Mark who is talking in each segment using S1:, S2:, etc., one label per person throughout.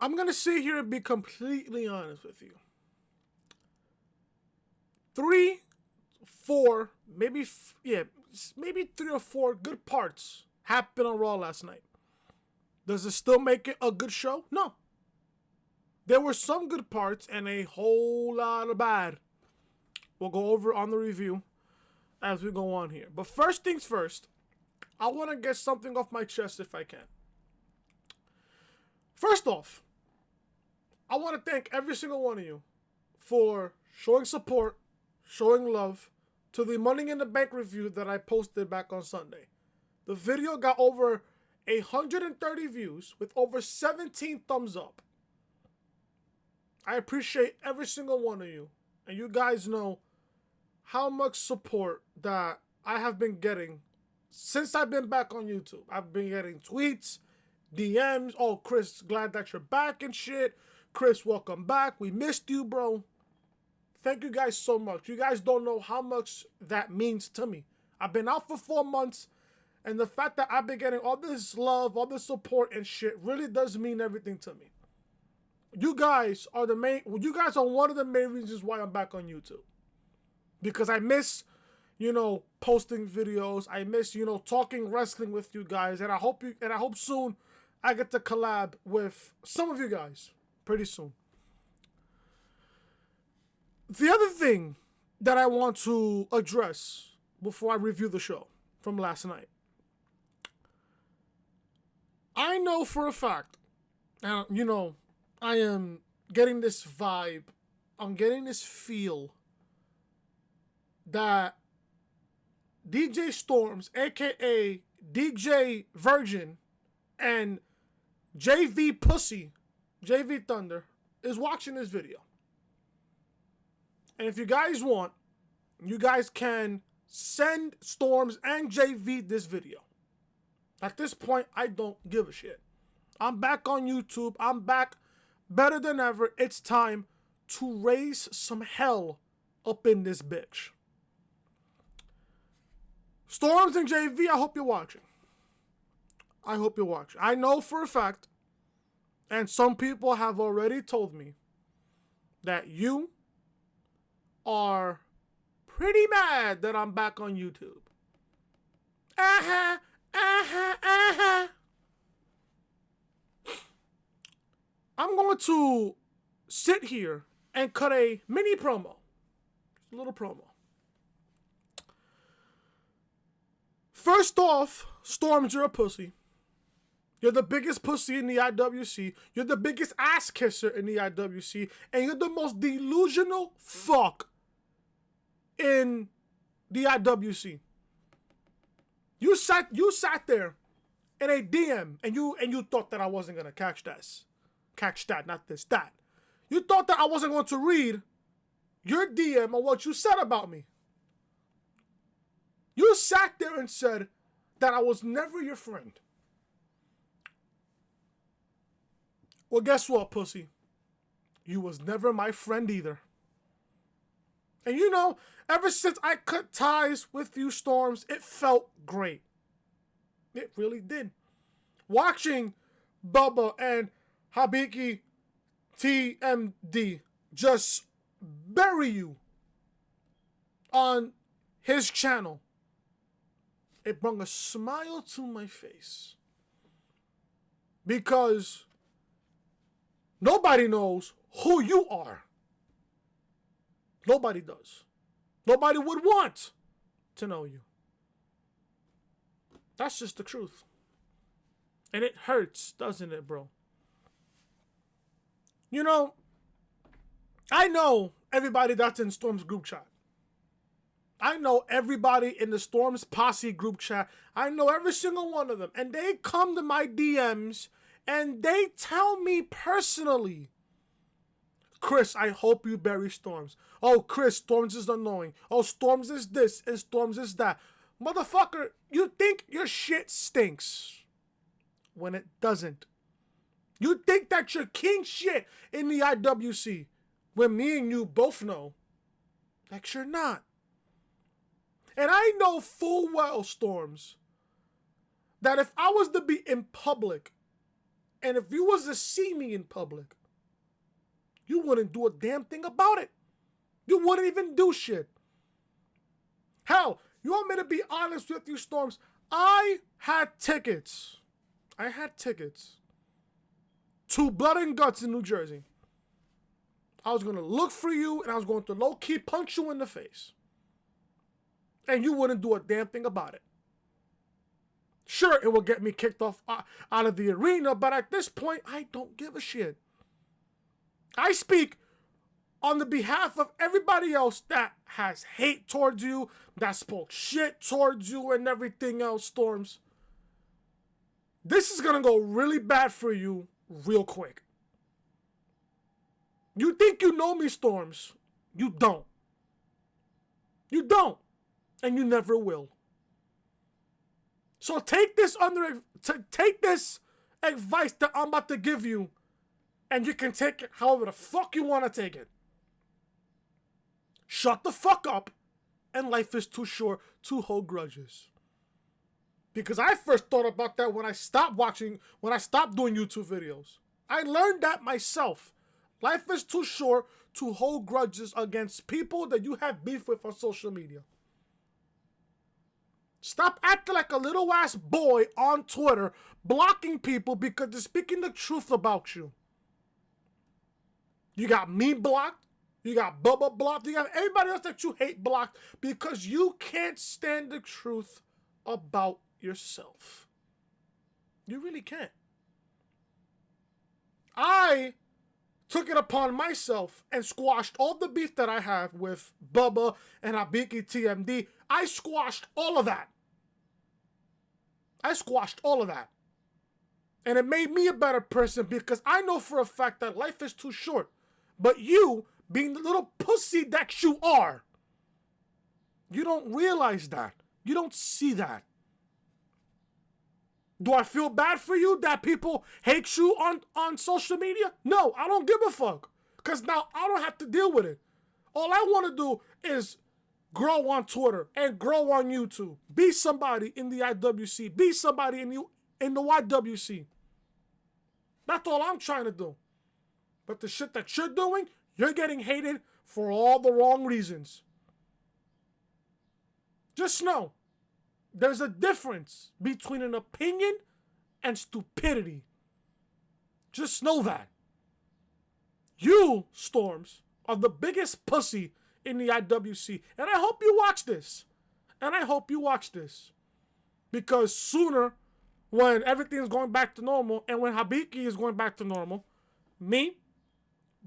S1: I'm going to sit here and be completely honest with you. 3, 4, maybe 3 or 4 good parts happened on Raw last night. Does it still make it a good show? No. There were some good parts and a whole lot of bad. We'll go over on the review as we go on here. But first things first, I want to get something off my chest if I can. First off, I want to thank every single one of you for showing support, showing love to the Money in the Bank review that I posted back on Sunday. The video got over 130 views with over 17 thumbs up. I appreciate every single one of you. And you guys know how much support that I have been getting since I've been back on YouTube. I've been getting tweets, DMs. Oh, Chris, glad that you're back and shit. Chris, welcome back. We missed you, bro. Thank you guys so much. You guys don't know how much that means to me. I've been out for 4 months, and the fact that I've been getting all this love, all this support and shit really does mean everything to me. You guys are one of the main reasons why I'm back on YouTube. Because I miss, posting videos. I miss, talking wrestling with you guys. And I hope soon I get to collab with some of you guys pretty soon. The other thing that I want to address before I review the show from last night. I know for a fact, and I am getting this vibe, I'm getting this feel that DJ Storms, aka DJ Virgin, and JV Pussy, JV Thunder, is watching this video. And if you guys want, you guys can send Storms and JV this video. At this point, I don't give a shit. I'm back on YouTube. I'm back better than ever. It's time to raise some hell up in this bitch. Storms and JV, I hope you're watching. I hope you're watching. I know for a fact, and some people have already told me, that you are pretty mad that I'm back on YouTube. I'm going to sit here and cut a mini promo. Just a little promo. First off, Storms, you're a pussy. You're the biggest pussy in the IWC. You're the biggest ass kisser in the IWC. And you're the most delusional fuck in the IWC. You sat there in a DM and you thought that I wasn't gonna catch that, not this, that. You thought that I wasn't going to read your DM on what you said about me. You sat there and said that I was never your friend. Well, guess what, pussy? You was never my friend either. And ever since I cut ties with you, Storms, it felt great. It really did. Watching Bubba and Habiki TMD just bury you on his channel. It brought a smile to my face. Because nobody knows who you are. Nobody does. Nobody would want to know you. That's just the truth. And it hurts, doesn't it, bro? I know everybody that's in Storm's group chat. I know everybody in the Storm's Posse group chat. I know every single one of them. And they come to my DMs and they tell me personally, Chris, I hope you bury Storms. Oh, Chris, Storms is annoying. Oh, Storms is this and Storms is that. Motherfucker, you think your shit stinks when it doesn't. You think that you're king shit in the IWC when me and you both know that you're not. And I know full well, Storms, that if I was to be in public And if you was to see me in public, you wouldn't do a damn thing about it. You wouldn't even do shit. Hell, you want me to be honest with you, Storms? I had tickets to Blood and Guts in New Jersey. I was going to look for you, and I was going to low-key punch you in the face. And you wouldn't do a damn thing about it. Sure, it will get me kicked off out of the arena, but at this point, I don't give a shit. I speak on the behalf of everybody else that has hate towards you, that spoke shit towards you and everything else, Storms. This is going to go really bad for you real quick. You think you know me, Storms. You don't. You don't. And you never will. So take this advice that I'm about to give you, and you can take it however the fuck you want to take it. Shut the fuck up, and life is too short to hold grudges. Because I first thought about that when I stopped doing YouTube videos. I learned that myself. Life is too short to hold grudges against people that you have beef with on social media. Stop acting like a little ass boy on Twitter, blocking people because they're speaking the truth about you. You got me blocked. You got Bubba blocked. You got everybody else that you hate blocked because you can't stand the truth about yourself. You really can't. I took it upon myself and squashed all the beef that I have with Bubba and Habiki TMD. I squashed all of that. And it made me a better person because I know for a fact that life is too short. But you, being the little pussy that you are, you don't realize that. You don't see that. Do I feel bad for you that people hate you on social media? No, I don't give a fuck. Because now I don't have to deal with it. All I want to do is grow on Twitter and grow on YouTube. Be somebody in the IWC. Be somebody in the YWC. That's all I'm trying to do. But the shit that you're doing, you're getting hated for all the wrong reasons. Just know, there's a difference between an opinion and stupidity. Just know that. You, Storms, are the biggest pussy in the IWC. And I hope you watch this. Because sooner, when everything is going back to normal, and when Habiki is going back to normal, me,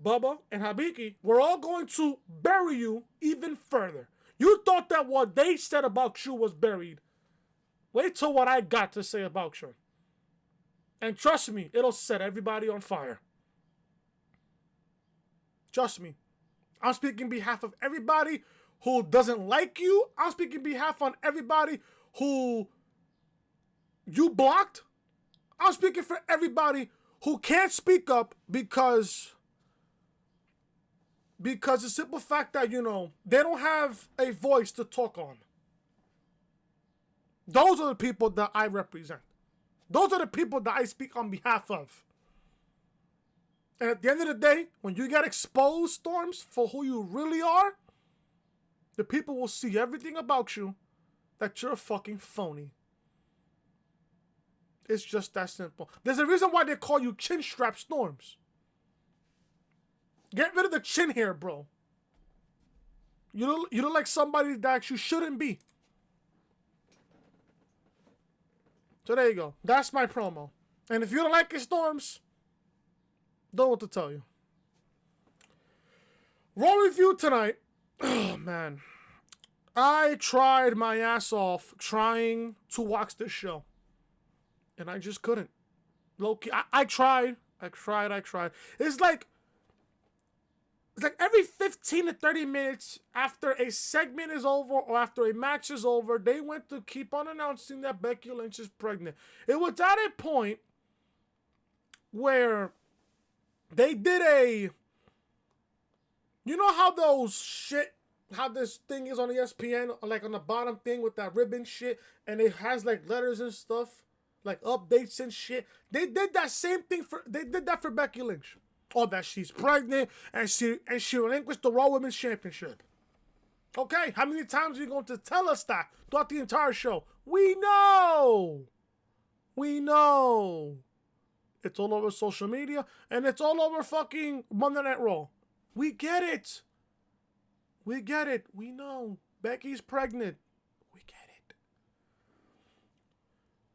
S1: Bubba, and Habiki, we're all going to bury you even further. You thought that what they said about you was buried. Wait till what I got to say about you. And trust me, it'll set everybody on fire. Trust me. I'm speaking on behalf of everybody who doesn't like you. I'm speaking on behalf on everybody who you blocked. I'm speaking for everybody who can't speak up because the simple fact that, they don't have a voice to talk on. Those are the people that I represent. Those are the people that I speak on behalf of. And at the end of the day, when you get exposed, Storms, for who you really are, the people will see everything about you that you're a fucking phony. It's just that simple. There's a reason why they call you chin strap Storms. Get rid of the chin hair, bro. You look like somebody that you shouldn't be. So there you go. That's my promo. And if you don't like it, Storms, don't know what to tell you. Raw review tonight. Oh, man. I tried my ass off trying to watch this show. And I just couldn't. Low-key. I tried. It's like every 15 to 30 minutes after a segment is over or after a match is over, they went to keep on announcing that Becky Lynch is pregnant. It was at a point where they did you know how how this thing is on ESPN, like on the bottom thing with that ribbon shit, and it has like letters and stuff, like updates and shit. They did that same thing for Becky Lynch. Oh, that she's pregnant and she relinquished the Raw Women's Championship. Okay, how many times are you going to tell us that throughout the entire show? We know. We know. It's all over social media and it's all over fucking Monday Night Raw. We get it. We get it. We know. Becky's pregnant. We get it.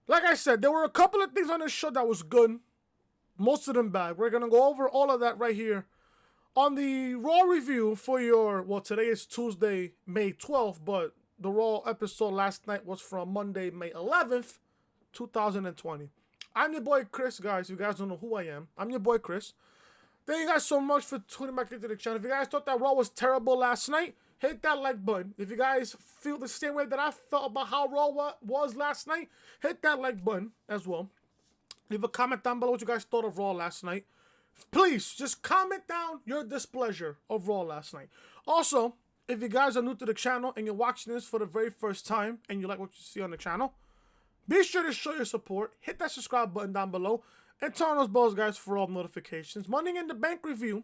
S1: Like I said, there were a couple of things on this show that was good. Most of them bad. We're going to go over all of that right here on the Raw review for your, well, today is Tuesday, May 12th, but the Raw episode last night was from Monday, May 11th, 2020. I'm your boy Chris, guys. You guys don't know who I am. I'm your boy Chris. Thank you guys so much for tuning back into the channel. If you guys thought that Raw was terrible last night, hit that like button. If you guys feel the same way that I felt about how Raw was last night, hit that like button as well. Leave a comment down below what you guys thought of Raw last night. Please, just comment down your displeasure of Raw last night. Also, if you guys are new to the channel and you're watching this for the very first time and you like what you see on the channel, be sure to show your support. Hit that subscribe button down below and turn on those bells, guys, for all notifications. Money in the Bank review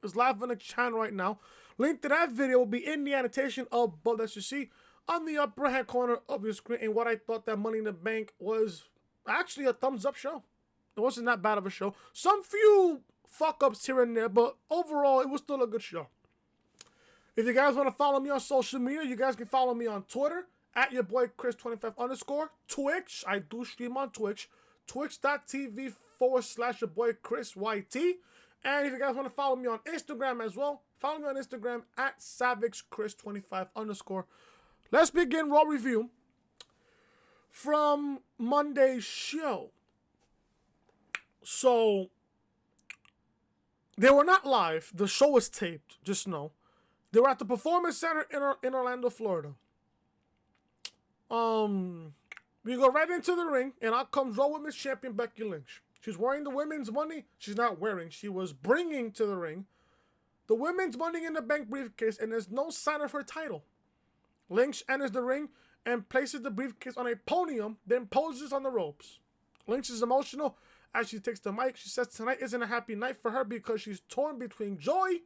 S1: is live on the channel right now. Link to that video will be in the annotation above that you see on the upper hand corner of your screen. And what I thought that Money in the Bank was actually a thumbs up show. It wasn't that bad of a show. Some few fuck ups here and there, but overall it was still a good show. If you guys want to follow me on social media, you guys can follow me on Twitter at your boy Chris25_. Twitch, I do stream on Twitch. Twitch.tv/your boy Chris YT. And if you guys want to follow me on Instagram as well, follow me on Instagram at SavageChris25_. Let's begin Raw review from Monday's show. So, they were not live. The show was taped, just know. They were at the Performance Center in Orlando, Florida. We go right into the ring, and out comes Raw Women's Champion Becky Lynch. She's wearing the women's money. She's not wearing. She was bringing to the ring the women's Money in the Bank briefcase, and there's no sign of her title. Lynch enters the ring and places the briefcase on a podium, then poses on the ropes. Lynch is emotional as she takes the mic. She says tonight isn't a happy night for her because she's torn between joy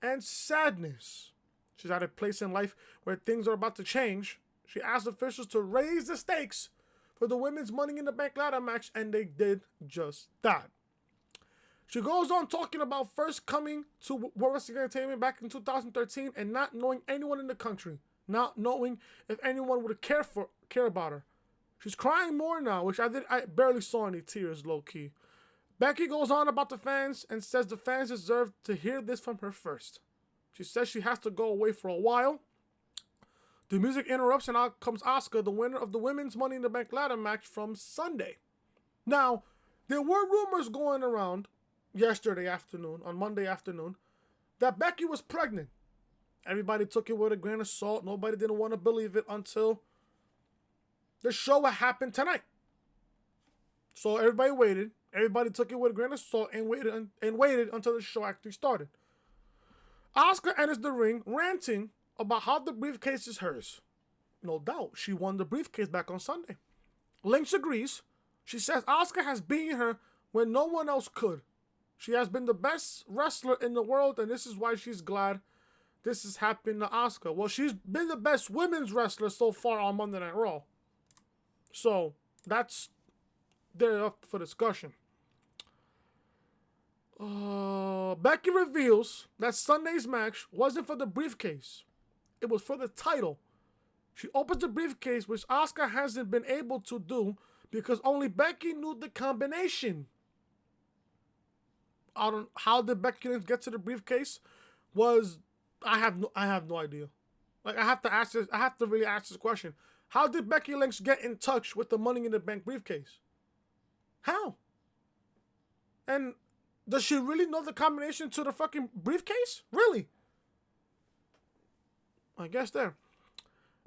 S1: and sadness. She's at a place in life where things are about to change. She asked officials to raise the stakes for the women's Money in the Bank ladder match, and they did just that. She goes on talking about first coming to World Wrestling Entertainment back in 2013 and not knowing anyone in the country, not knowing if anyone would care about her. She's crying more now, which I barely saw any tears, low-key. Becky goes on about the fans and says the fans deserve to hear this from her first. She says she has to go away for a while. The music interrupts and out comes Asuka, the winner of the women's Money in the Bank ladder match from Sunday. Now, there were rumors going around yesterday afternoon, on Monday afternoon, that Becky was pregnant. Everybody took it with a grain of salt. Nobody didn't want to believe it until the show happened tonight. So everybody waited. Everybody took it with a grain of salt and waited until the show actually started. Asuka enters the ring ranting about how the briefcase is hers. No doubt, she won the briefcase back on Sunday. Lynch agrees. She says Asuka has beaten her when no one else could. She has been the best wrestler in the world, and this is why she's glad this has happened to Asuka. Well, she's been the best women's wrestler so far on Monday Night Raw. So, that's there up for discussion. Becky reveals that Sunday's match wasn't for the briefcase. It was for the title. She opens the briefcase, which Asuka hasn't been able to do because only Becky knew the combination. How did Becky Lynch get to the briefcase? I have no idea. Like I have to really ask this question. How did Becky Lynch get in touch with the Money in the Bank briefcase? How? And does she really know the combination to the fucking briefcase? Really? I guess there.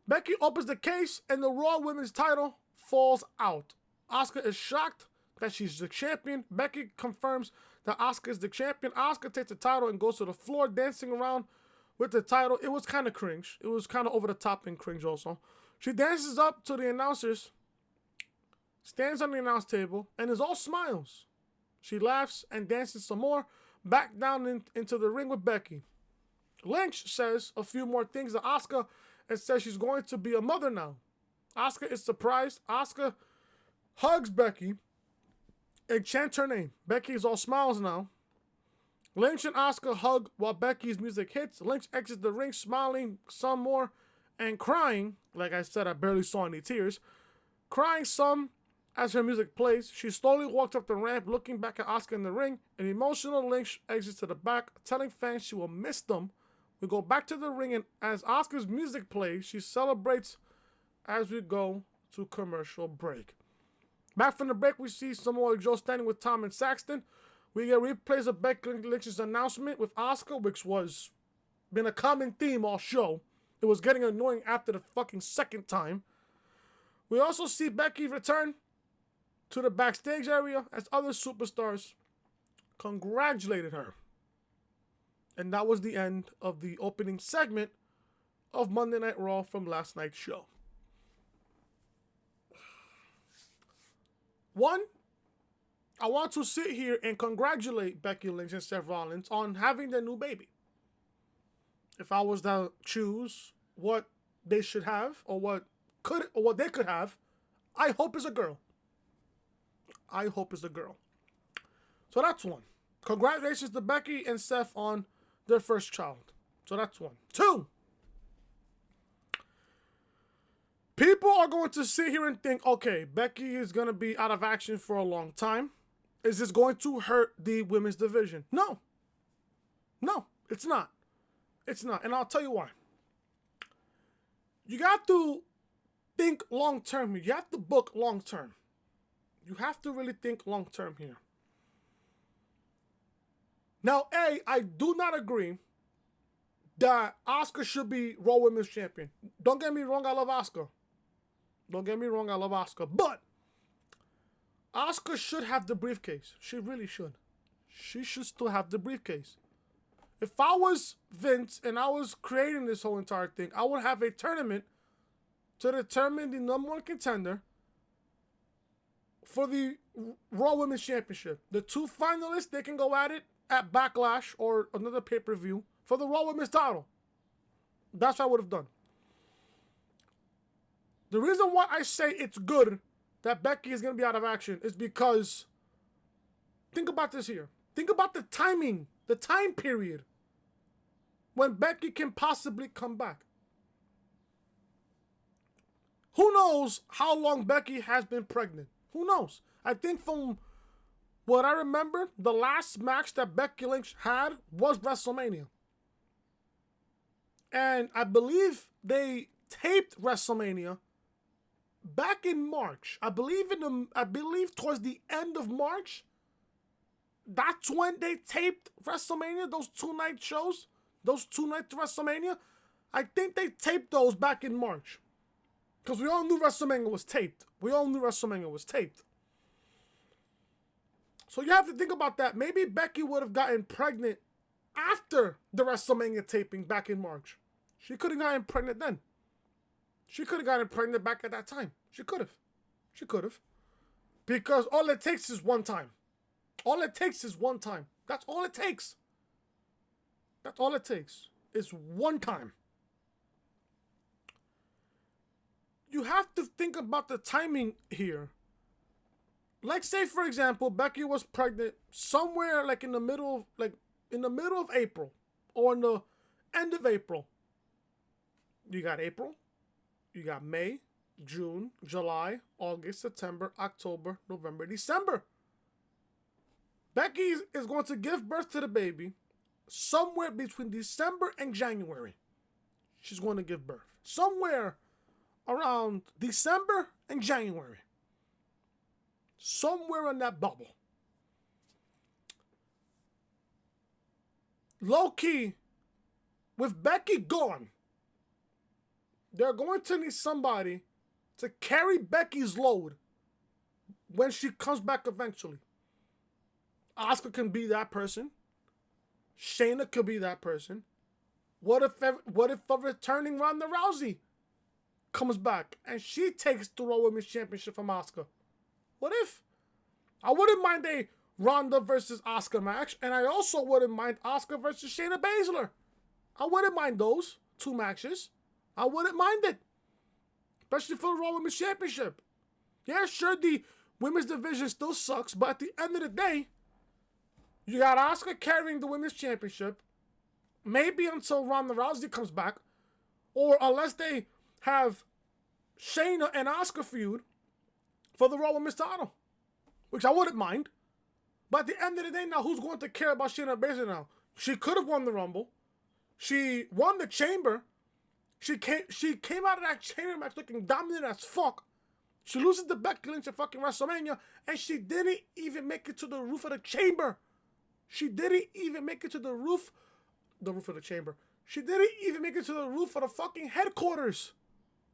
S1: Becky opens the case and the Raw Women's title falls out. Asuka is shocked that she's the champion. Becky confirms that Asuka is the champion. Asuka takes the title and goes to the floor dancing around with the title. It was kind of cringe. It was kind of over the top and cringe also. She dances up to the announcers stands on the announce table, and is all smiles. She laughs and dances some more, back down into the ring with Becky. Lynch says a few more things to Asuka and says she's going to be a mother now. Asuka is surprised. Asuka hugs Becky and chants her name. Becky is all smiles now. Lynch and Asuka hug while Becky's music hits. Lynch exits the ring smiling some more and crying. Like I said, I barely saw any tears. Crying some as her music plays. She slowly walks up the ramp looking back at Asuka in the ring. An emotional Lynch exits to the back, telling fans she will miss them. We go back to the ring, and as Asuka's music plays, she celebrates as we go to commercial break. Back from the break, we see Samoa Joe standing with Tom and Saxton. We get replays of Becky Lynch's announcement with Asuka, which was been a common theme all show. It was getting annoying after the fucking second time. We also see Becky return to the backstage area as other superstars congratulated her. And that was the end of the opening segment of Monday Night Raw from last night's show. One, I want to sit here and congratulate Becky Lynch and Seth Rollins on having their new baby. If I was to choose what they should have or what they could have, I hope it's a girl. I hope it's a girl. So that's one. Congratulations to Becky and Seth on their first child. So that's one. Two. People are going to sit here and think, okay, Becky is going to be out of action for a long time. Is this going to hurt the women's division? No. No, it's not. It's not. And I'll tell you why. You got to think long term here. You have to book long term. You have to really think long term here. Now, I do not agree that Asuka should be Raw Women's Champion. Don't get me wrong, I love Asuka. Don't get me wrong, I love Asuka. But Asuka should have the briefcase. She really should. She should still have the briefcase. If I was Vince and I was creating this whole entire thing, I would have a tournament to determine the number one contender for the Raw Women's Championship. The two finalists, they can go at it at Backlash or another pay-per-view for the Raw Women's title. That's what I would have done. The reason why I say it's good that Becky is going to be out of action is because, think about this here. Think about the timing, the time period when Becky can possibly come back. Who knows how long Becky has been pregnant? Who knows? I think from what I remember, the last match that Becky Lynch had was WrestleMania. And I believe they taped WrestleMania back in March. I believe towards the end of March. That's when they taped WrestleMania, those 2-night shows, those 2 nights of WrestleMania. I think they taped those back in March. Because we all knew WrestleMania was taped. So you have to think about that. Maybe Becky would have gotten pregnant after the WrestleMania taping back in March. She could have gotten pregnant then. She could have gotten pregnant back at that time. She could have. Because all it takes is one time. All it takes is one time. That's all it takes. That's all it takes. Is one time. You have to think about the timing here. Like, say, for example, Becky was pregnant somewhere like in the middle of April or in the end of April. You got April, you got May, June, July, August, September, October, November, December. Becky is going to give birth to the baby somewhere between December and January. She's going to give birth. Somewhere around December and January. Somewhere in that bubble. Low key, with Becky gone, they're going to need somebody to carry Becky's load when she comes back eventually. Asuka can be that person. Shayna could be that person. What if a returning Ronda Rousey comes back and she takes the Raw Women's Championship from Asuka? What if? I wouldn't mind a Ronda versus Asuka match, and I also wouldn't mind Asuka versus Shayna Baszler. I wouldn't mind those 2 matches. I wouldn't mind it. Especially for the Raw Women's Championship. Yeah, sure, the women's division still sucks, but at the end of the day, you got Asuka carrying the women's championship, maybe until Ronda Rousey comes back, or unless they have Shayna and Asuka feud for the Raw Women's title, which I wouldn't mind. But at the end of the day, now who's going to care about Shayna Baszler now? She could have won the Rumble. She won the Chamber. She came out of that Chamber match looking dominant as fuck. She loses to Becky Lynch at fucking WrestleMania, and she didn't even make it to the roof of the Chamber. She didn't even make it to the roof of the Chamber. She didn't even make it to the roof of the fucking headquarters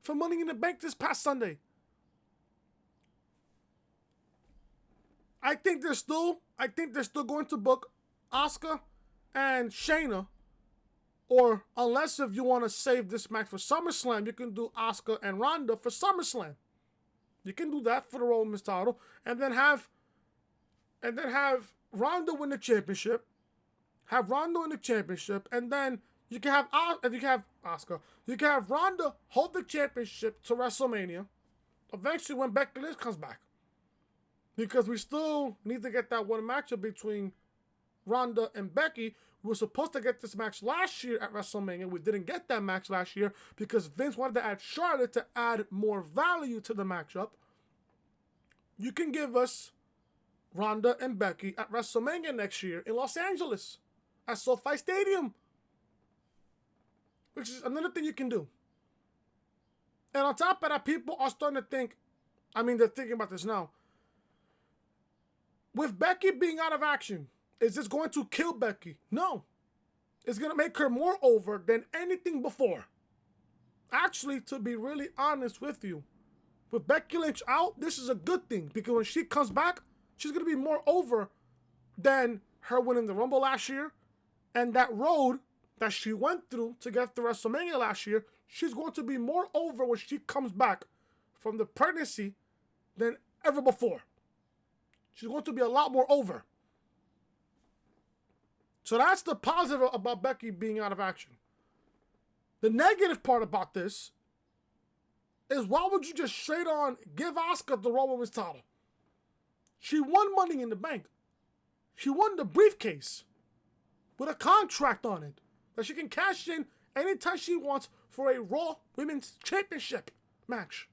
S1: for Money in the Bank this past Sunday. I think they're still going to book Asuka and Shayna, or unless if you want to save this match for SummerSlam, you can do Asuka and Ronda for SummerSlam. You can do that for the Raw Women's title, and then have Ronda win the championship. Have Ronda win the championship, and then you can have Asuka. You can have Ronda hold the championship to WrestleMania, eventually when Becky Lynch comes back. Because we still need to get that one matchup between Ronda and Becky. We were supposed to get this match last year at WrestleMania. We didn't get that match last year because Vince wanted to add Charlotte to add more value to the matchup. You can give us Ronda and Becky at WrestleMania next year in Los Angeles at SoFi Stadium, which is another thing you can do. And on top of that, people are starting to think, they're thinking about this now. With Becky being out of action, is this going to kill Becky? No. It's going to make her more over than anything before. Actually, to be really honest with you, with Becky Lynch out, this is a good thing because when she comes back, she's going to be more over than her winning the Rumble last year. And that road that she went through to get to WrestleMania last year, she's going to be more over when she comes back from the pregnancy than ever before. She's going to be a lot more over. So that's the positive about Becky being out of action. The negative part about this is why would you just straight on give Asuka the Raw Women's title? She won Money in the Bank. She won the briefcase with a contract on it that she can cash in anytime she wants for a Raw Women's Championship match.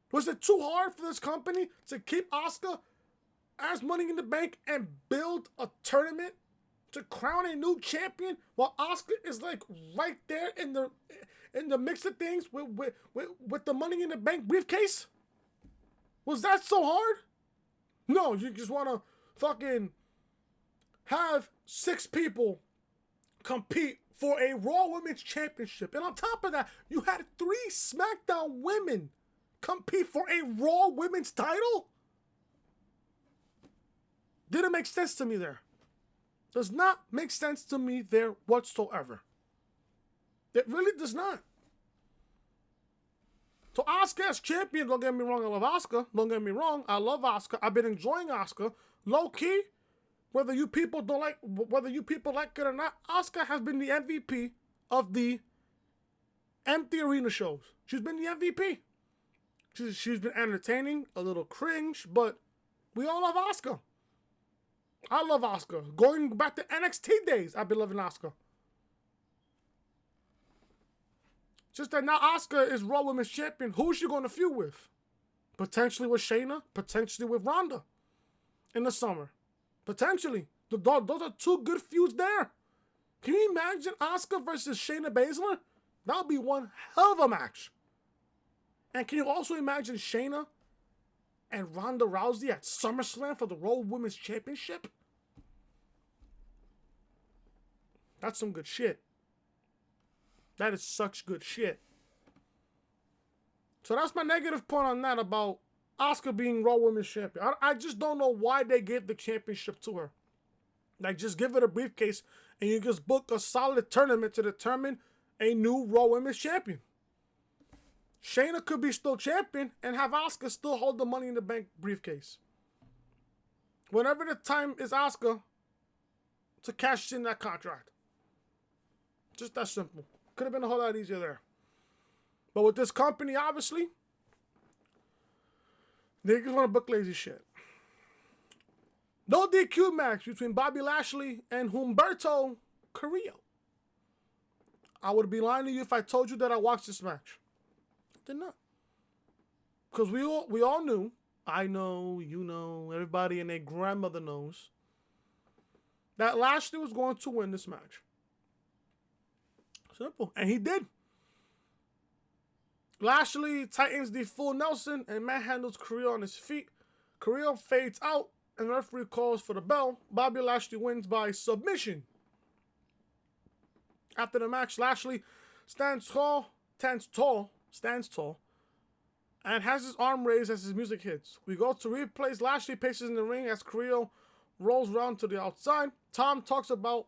S1: Was it too hard for this company to keep Asuka as Money in the Bank and build a tournament to crown a new champion while Asuka is like right there in the mix of things with the Money in the Bank briefcase? Was that so hard? No, you just want to fucking have 6 people compete for a Raw Women's Championship. And on top of that, you had 3 SmackDown women compete for a Raw Women's title? Didn't make sense to me there. Does not make sense to me there whatsoever. It really does not. So Asuka as champion, don't get me wrong, I love Asuka. Don't get me wrong, I love Asuka. I've been enjoying Asuka. Low key, whether you people like it or not, Asuka has been the MVP of the empty arena shows. She's been the MVP. She's been entertaining, a little cringe, but we all love Asuka. I love Asuka. Going back to NXT days, I've been loving Asuka. Just that now Asuka is Raw Women's Champion. Who is she going to feud with? Potentially with Shayna, potentially with Ronda in the summer. Potentially. Those are 2 good feuds there. Can you imagine Asuka versus Shayna Baszler? That would be one hell of a match. And can you also imagine Shayna and Ronda Rousey at SummerSlam for the Raw Women's Championship? That's some good shit. That is such good shit. So that's my negative point on that about Asuka being Raw Women's Champion. I just don't know why they gave the championship to her. Like, just give it a briefcase and you just book a solid tournament to determine a new Raw Women's Champion. Shayna could be still champion and have Asuka still hold the Money in the Bank briefcase. Whenever the time is Asuka to cash in that contract. Just that simple. Could have been a whole lot easier there. But with this company, obviously, they just want to book lazy shit. No DQ match between Bobby Lashley and Humberto Carrillo. I would be lying to you if I told you that I watched this match. I did not. Because we all knew, I know, you know, everybody and their grandmother knows, that Lashley was going to win this match. Simple. And he did. Lashley tightens the full Nelson and manhandles Carrillo on his feet. Carrillo fades out and the referee calls for the bell. Bobby Lashley wins by submission. After the match, Lashley stands tall, and has his arm raised as his music hits. We go to replays. Lashley paces in the ring as Carrillo rolls around to the outside. Tom talks about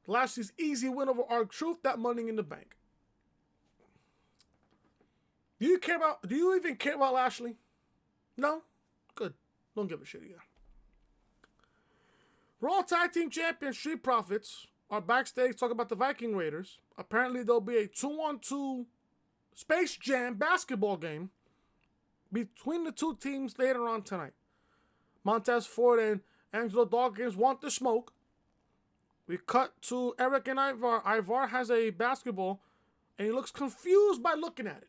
S1: Lashley's easy win over R-Truth, that Money in the Bank. Do you even care about Lashley? No? Good. Don't give a shit either. Raw Tag Team Champion Street Profits are backstage talking about the Viking Raiders. Apparently there'll be a 2-on-2 Space Jam basketball game between the two teams later on tonight. Montez Ford and Angelo Dawkins want the smoke. We cut to Eric and Ivar. Ivar has a basketball and he looks confused by looking at it.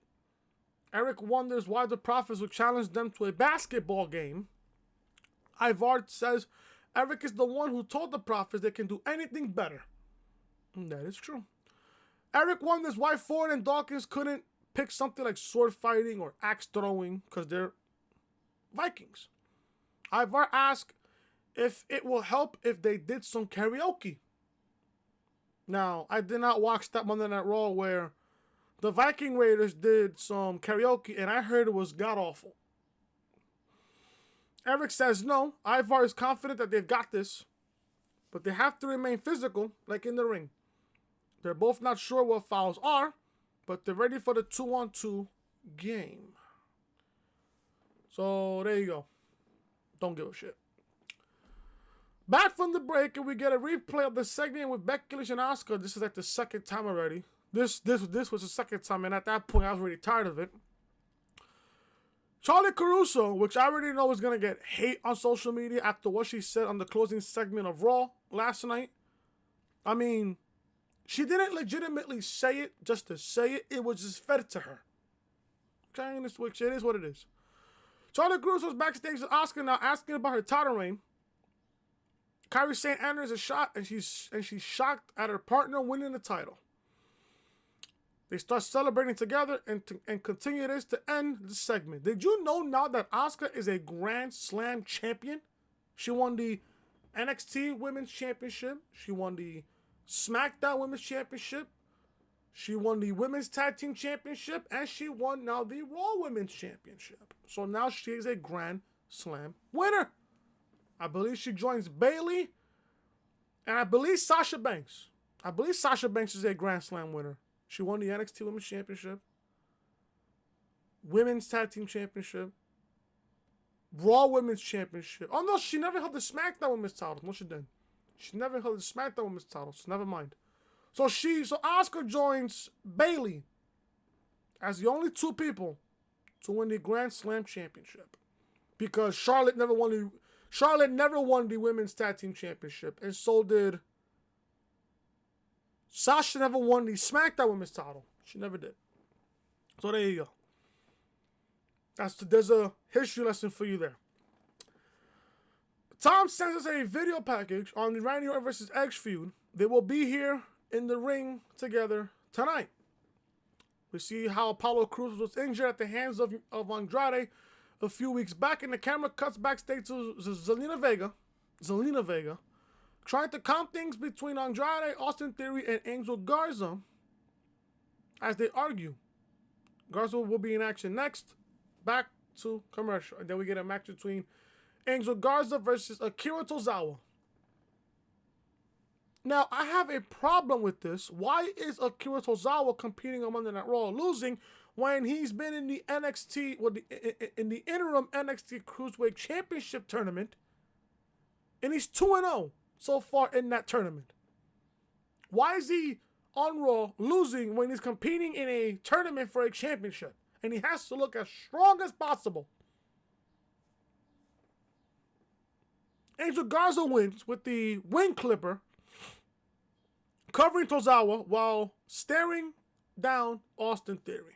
S1: Eric wonders why the Profits would challenge them to a basketball game. Ivar says Eric is the one who told the Profits they can do anything better. And that is true. Eric wonders why Ford and Dawkins couldn't pick something like sword fighting or axe throwing because they're Vikings. Ivar asks if it will help if they did some karaoke. Now, I did not watch that Monday Night Raw where the Viking Raiders did some karaoke and I heard it was god-awful. Eric says no. Ivar is confident that they've got this, but they have to remain physical like in the ring. They're both not sure what fouls are, but they're ready for the 2-on-2 game. So, there you go. Don't give a shit. Back from the break, and we get a replay of the segment with Becky Lynch and Asuka. This is like the second time already. This was the second time, and at that point, I was really tired of it. Charlie Caruso, which I already know is going to get hate on social media after what she said on the closing segment of Raw last night. I mean, she didn't legitimately say it just to say it. It was just fed to her. Okay, which it is what it is. Charlie Caruso's backstage with Asuka now asking about her title reign. Kairi Sane enters a shot and she's shocked at her partner winning the title. They start celebrating together and continue this to end the segment. Did you know now that Asuka is a Grand Slam champion? She won the NXT Women's Championship. She won the SmackDown Women's Championship. She won the Women's Tag Team Championship. And she won now the Raw Women's Championship. So now she is a Grand Slam winner. I believe she joins Bayley. And I believe Sasha Banks. I believe Sasha Banks is a Grand Slam winner. She won the NXT Women's Championship. Women's Tag Team Championship. Raw Women's Championship. Oh no, she never held the SmackDown Women's title. No, she didn't. She never held the SmackDown Women's title, so never mind. So Asuka joins Bayley as the only two people to win the Grand Slam Championship. Because Charlotte never won the Women's Tag Team Championship, and so did Sasha. Never won the SmackDown Women's title. She never did. So there you go. There's a history lesson for you there. Tom sends us a video package on the Randy Orton vs. Edge feud. They will be here in the ring together tonight. We see how Apollo Crews was injured at the hands of Andrade a few weeks back, and the camera cuts backstage to Zelina Vega, trying to calm things between Andrade, Austin Theory, and Angel Garza as they argue. Garza will be in action next. Back to commercial. And then we get a match between Angel Garza versus Akira Tozawa. Now, I have a problem with this. Why is Akira Tozawa competing on Monday Night Raw losing when he's been in the NXT, in the interim NXT Cruiserweight Championship tournament, and he's 2-0 so far in that tournament? Why is he on Raw losing when he's competing in a tournament for a championship? And he has to look as strong as possible. Angel Garza wins with the wing clipper, covering Tozawa while staring down Austin Theory.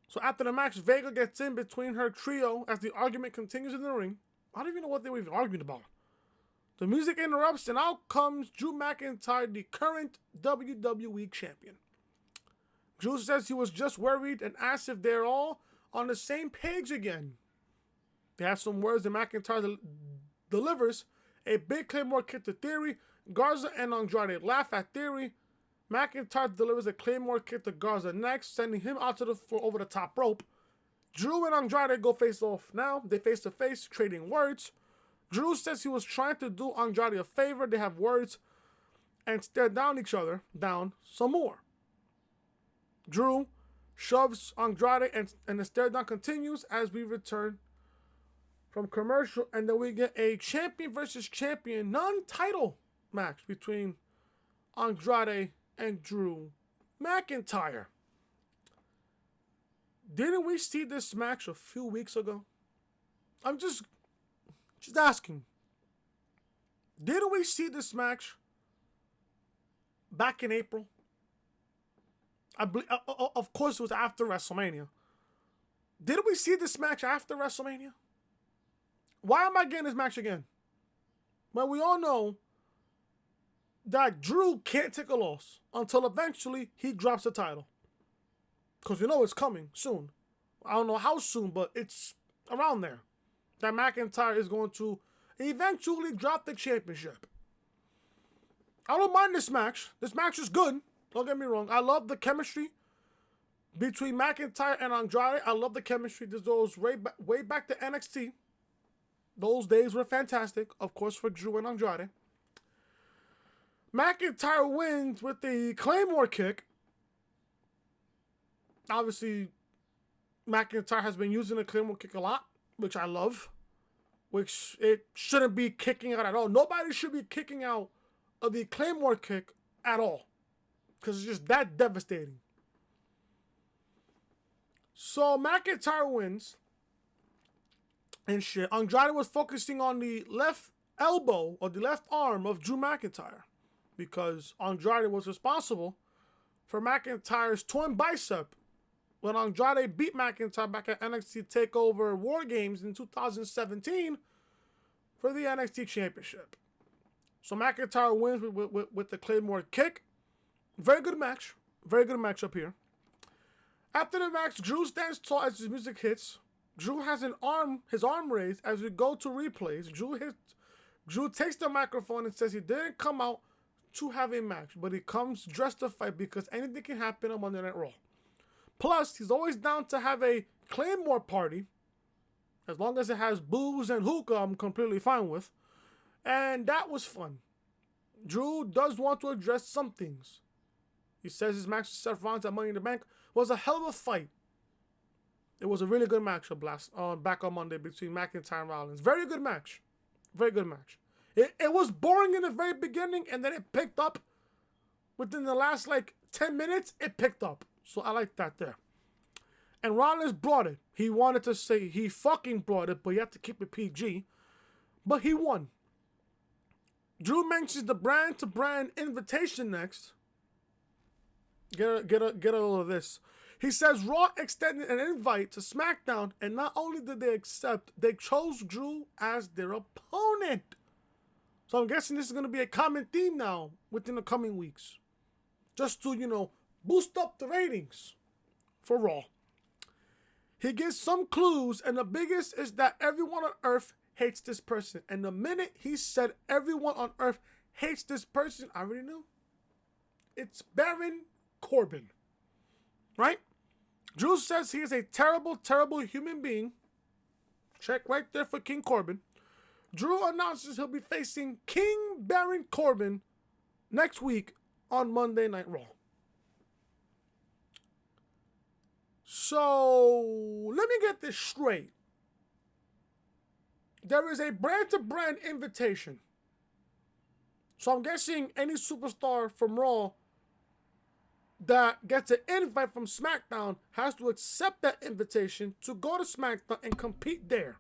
S1: So after the match, Vega gets in between her trio as the argument continues in the ring. I don't even know what they were even arguing about. The music interrupts, and out comes Drew McIntyre, the current WWE champion. Drew says he was just worried and asks if they're all on the same page again. They have some words, and McIntyre delivers a big Claymore kick to Theory. Garza and Andrade laugh at Theory. McIntyre delivers a Claymore kick to Garza next, sending him out to the floor over the top rope. Drew and Andrade go face off now. They face to face, trading words. Drew says he was trying to do Andrade a favor. They have words and stare down each other down some more. Drew shoves Andrade and the stare down continues as we return from commercial, and then we get a champion versus champion non-title match between Andrade and Drew McIntyre. Didn't we see this match a few weeks ago? I'm just asking. Didn't we see this match back in April? Of course, it was after WrestleMania. Didn't we see this match after WrestleMania? Why am I getting this match again? Well, we all know that Drew can't take a loss until eventually he drops the title. Because you know it's coming soon. I don't know how soon, but it's around there. That McIntyre is going to eventually drop the championship. I don't mind this match. This match is good. Don't get me wrong. I love the chemistry between McIntyre and Andrade. I love the chemistry. This goes way back to NXT. Those days were fantastic, of course, for Drew and Andrade. McIntyre wins with the Claymore kick. Obviously, McIntyre has been using the Claymore kick a lot, which I love. Which it shouldn't be kicking out at all. Nobody should be kicking out of the Claymore kick at all. Because it's just that devastating. So McIntyre wins. And shit. Andrade was focusing on the left elbow or the left arm of Drew McIntyre. Because Andrade was responsible for McIntyre's torn bicep when Andrade beat McIntyre back at NXT TakeOver War Games in 2017 for the NXT Championship. So McIntyre wins with the Claymore kick. Very good match. Very good match up here. After the match, Drew stands tall as his music hits. Drew has his arm raised as we go to replays. Drew takes the microphone and says he didn't come out to have a match, but he comes dressed to fight because anything can happen on Monday Night Raw. Plus, he's always down to have a Claymore party. As long as it has booze and hookah, I'm completely fine with. And that was fun. Drew does want to address some things. He says his match with Seth Rollins at Money in the Bank was a hell of a fight. It was a really good matchup back on Monday between McIntyre and Rollins. Very good match. Very good match. It was boring in the very beginning, and then it picked up. Within the last, 10 minutes, it picked up. So I like that there. And Rollins brought it. He wanted to say he fucking brought it, but you have to keep it PG. But he won. Drew mentions the brand-to-brand invitation next. Get a little of this. He says Raw extended an invite to SmackDown, and not only did they accept, they chose Drew as their opponent. So I'm guessing this is going to be a common theme now within the coming weeks. Just to, boost up the ratings for Raw. He gives some clues, and the biggest is that everyone on Earth hates this person. And the minute he said everyone on Earth hates this person, I already knew. It's Baron Corbin. Right? Drew says he is a terrible, terrible human being. Check right there for King Corbin. Drew announces he'll be facing King Baron Corbin next week on Monday Night Raw. So, let me get this straight. There is a brand-to-brand invitation. So I'm guessing any superstar from Raw that gets an invite from SmackDown has to accept that invitation to go to SmackDown and compete there.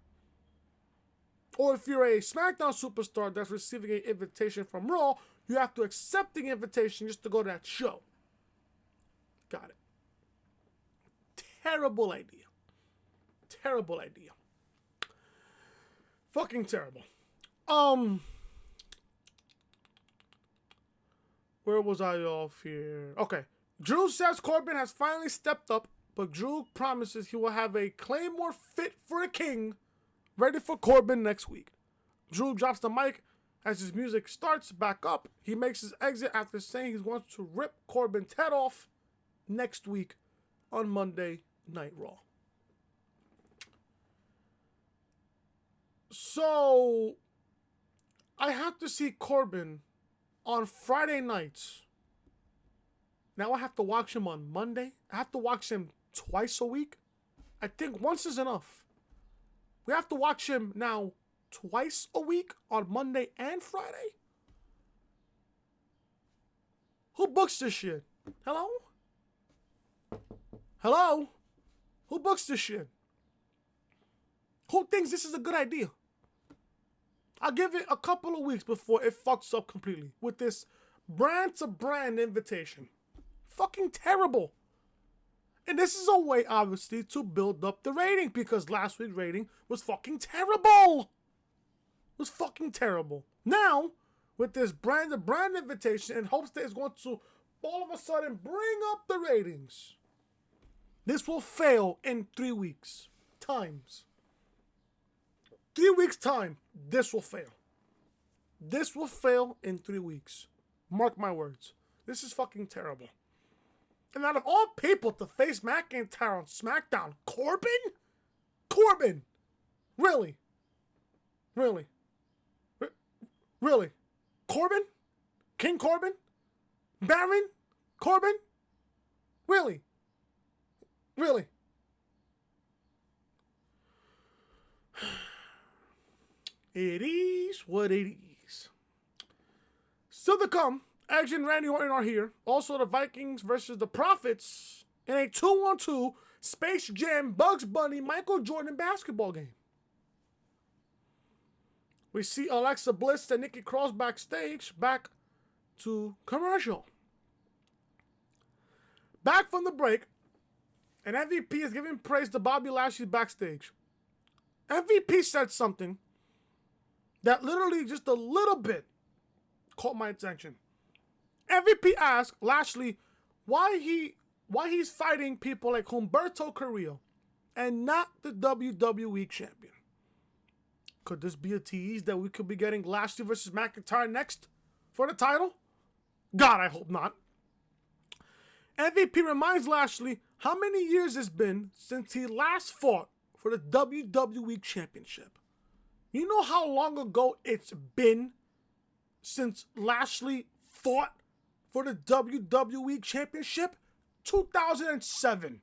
S1: Or if you're a SmackDown superstar that's receiving an invitation from Raw, you have to accept the invitation just to go to that show. Got it. Terrible idea. Terrible idea. Fucking terrible. Where was I off here? Okay. Drew says Corbin has finally stepped up, but Drew promises he will have a Claymore fit for a king ready for Corbin next week. Drew drops the mic as his music starts back up. He makes his exit after saying he wants to rip Corbin's head off next week on Monday Night Raw. So, I have to see Corbin on Friday nights. Now I have to watch him on Monday. I have to watch him twice a week. I think once is enough. We have to watch him now twice a week on Monday and Friday? Who books this shit? Hello? Hello? Who books this shit? Who thinks this is a good idea? I'll give it a couple of weeks before it fucks up completely with this brand-to-brand invitation. Fucking terrible. And this is a way, obviously, to build up the rating because last week's rating was fucking terrible. It was fucking terrible. Now, with this brand-to-brand invitation in hopes that it's going to all of a sudden bring up the ratings, this will fail in 3 weeks. 3 weeks' time, this will fail. This will fail in 3 weeks. Mark my words. This is fucking terrible. And out of all people to face McIntyre on SmackDown, Corbin? Corbin? Really? Really? Really? Corbin? King Corbin? Baron? Corbin? Really? Really? It is what it is. Still to come, Edge and Randy Orton are here. Also, the Vikings versus the Profits in a 2-on-2 Space Jam Bugs Bunny Michael Jordan basketball game. We see Alexa Bliss and Nikki Cross backstage. Back to commercial. Back from the break, and MVP is giving praise to Bobby Lashley backstage. MVP said something that literally just a little bit caught my attention. MVP asked Lashley why he's fighting people like Humberto Carrillo and not the WWE champion. Could this be a tease that we could be getting Lashley versus McIntyre next for the title? God, I hope not. MVP reminds Lashley how many years it's been since he last fought for the WWE championship. You know how long ago it's been since Lashley fought for the WWE Championship? 2007,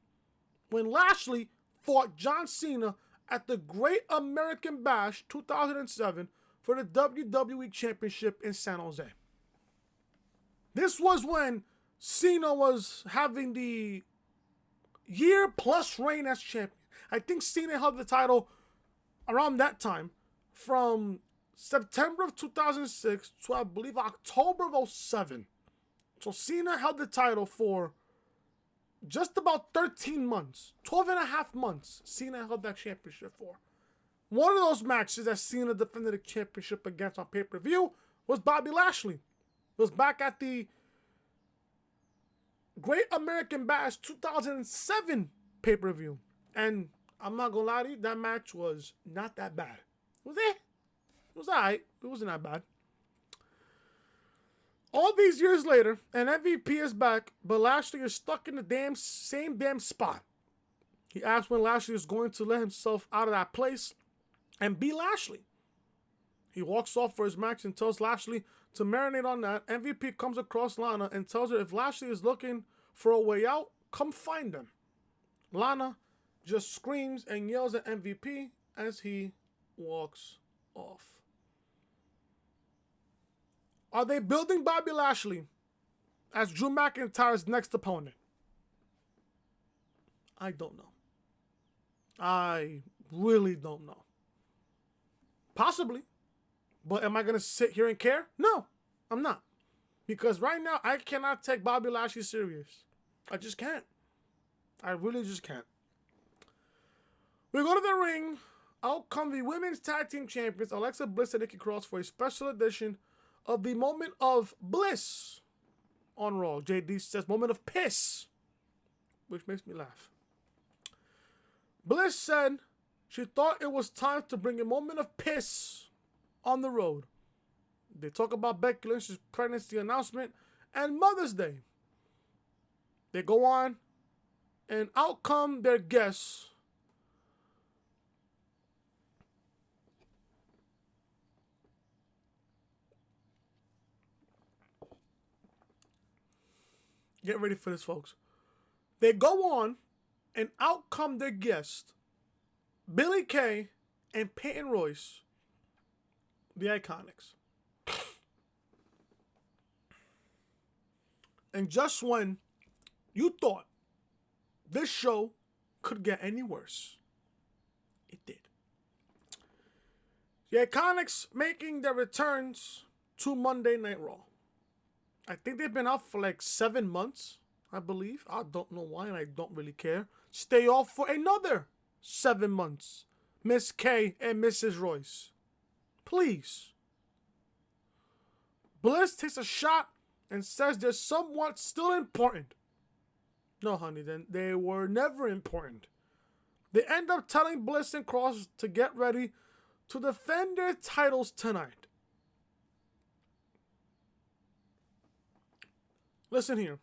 S1: when Lashley fought John Cena at the Great American Bash 2007 for the WWE Championship in San Jose. This was when Cena was having the year-plus reign as champion. I think Cena held the title around that time, from September of 2006 to, I believe, October of 2007. So Cena held the title for just about 13 months. 12 and a half months Cena held that championship for. One of those matches that Cena defended the championship against on pay-per-view was Bobby Lashley. It was back at the Great American Bash 2007 pay-per-view. And I'm not going to lie to you, that match was not that bad. Was it? It was alright. It wasn't that bad. All these years later, an MVP is back, but Lashley is stuck in the same damn spot. He asked when Lashley is going to let himself out of that place and be Lashley. He walks off for his match and tells Lashley to marinate on that. MVP comes across Lana and tells her if Lashley is looking for a way out, come find him. Lana just screams and yells at MVP as he walks off. Are they building Bobby Lashley as Drew McIntyre's next opponent? I don't know. I really don't know. Possibly. But am I going to sit here and care? No, I'm not. Because right now, I cannot take Bobby Lashley serious. I just can't. I really just can't. We go to the ring. Out come the Women's Tag Team Champions, Alexa Bliss and Nikki Cross, for a special edition of the Moment of Bliss on Raw. JD says Moment of Piss, which makes me laugh. Bliss said she thought it was time to bring a moment of piss on the road. They talk about Becky Lynch's pregnancy announcement and Mother's Day. They go on, and out come their guests. Get ready for this, folks. They go on, and out come their guests, Billie Kay and Peyton Royce, the Iconics. And just when you thought this show could get any worse, it did. The Iconics making their returns to Monday Night Raw. I think they've been out for like 7 months, I believe. I don't know why, and I don't really care. Stay off for another 7 months. Miss K and Mrs. Royce. Please. Bliss takes a shot and says they're somewhat still important. No, honey, then they were never important. They end up telling Bliss and Cross to get ready to defend their titles tonight. Listen here.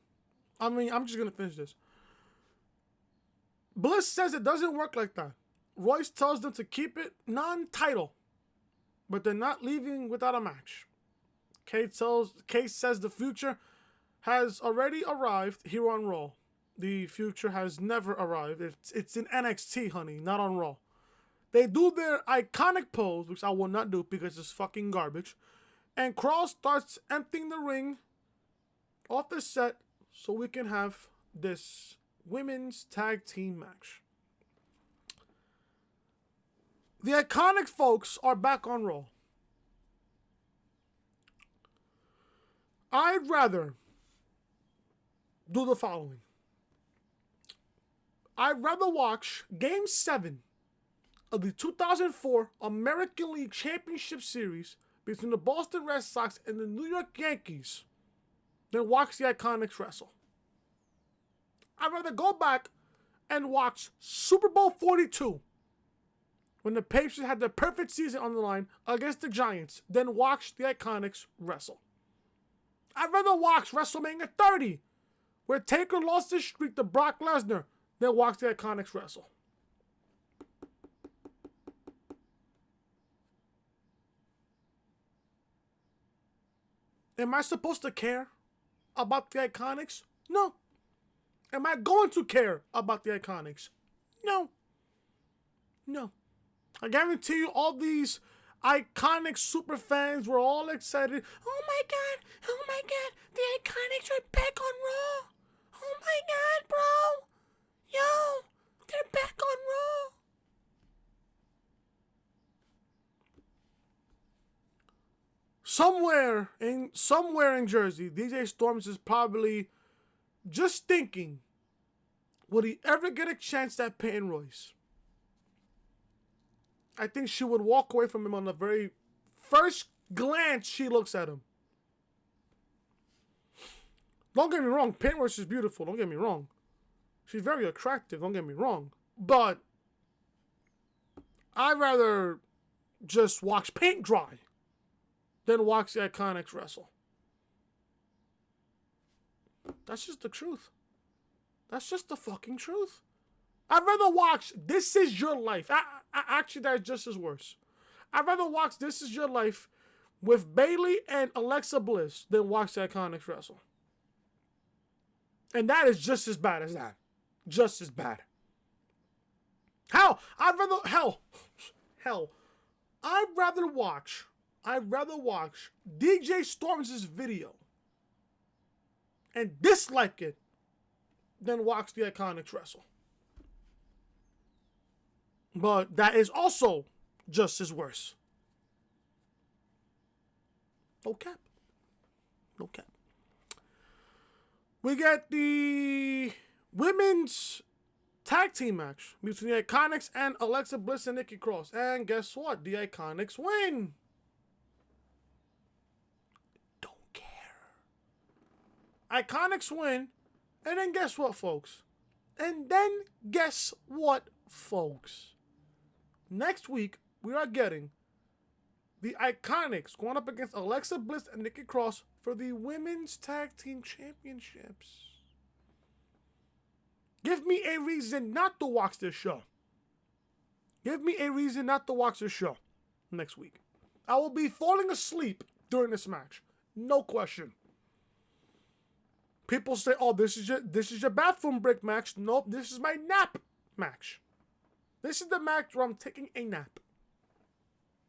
S1: I'm just going to finish this. Bliss says it doesn't work like that. Royce tells them to keep it non-title, but they're not leaving without a match. Kate says the future has already arrived here on Raw. The future has never arrived. It's in NXT, honey, not on Raw. They do their iconic pose, which I will not do because it's fucking garbage. And Cross starts emptying the ring off the set so we can have this women's tag team match. The Iconic folks are back on Raw. I'd rather do the following. I'd rather watch Game 7 of the 2004 American League Championship Series between the Boston Red Sox and the New York Yankees than watch the Iconics wrestle. I'd rather go back and watch Super Bowl 42 when the Patriots had their perfect season on the line against the Giants than watch the Iconics wrestle. I'd rather watch WrestleMania 30 where Taker lost his streak to Brock Lesnar than watch the Iconics wrestle. Am I supposed to care about the Iconics? No. Am I going to care about the Iconics? No. No. I guarantee you all these Iconic super fans were all excited. Oh my God, the Iconics are back on Raw. Oh my God, bro. Yo, they're back on Raw. Somewhere in Jersey, DJ Storms is probably just thinking, would he ever get a chance at Peyton Royce? I think she would walk away from him on the very first glance she looks at him. Don't get me wrong, Peyton Royce is beautiful, don't get me wrong. She's very attractive, don't get me wrong. But I'd rather just watch paint dry than watch the Iconics wrestle. That's just the truth. That's just the fucking truth. I'd rather watch This Is Your Life. Actually, that's just as worse. I'd rather watch This Is Your Life with Bayley and Alexa Bliss than watch the Iconics wrestle. And that is just as bad as that. Just as bad. Hell, I'd rather watch DJ Storm's video and dislike it than watch the Iconics wrestle. But that is also just as worse. No cap. No cap. We get the women's tag team match between the Iconics and Alexa Bliss and Nikki Cross. And guess what? The Iconics win. Don't care. Iconics win. And then guess what, folks? Next week, we are getting the Iconics going up against Alexa Bliss and Nikki Cross for the Women's Tag Team Championships. Give me a reason not to watch this show. Give me a reason not to watch this show next week. I will be falling asleep during this match. No question. People say, oh, this is your bathroom break match. Nope, this is my nap match. This is the match where I'm taking a nap.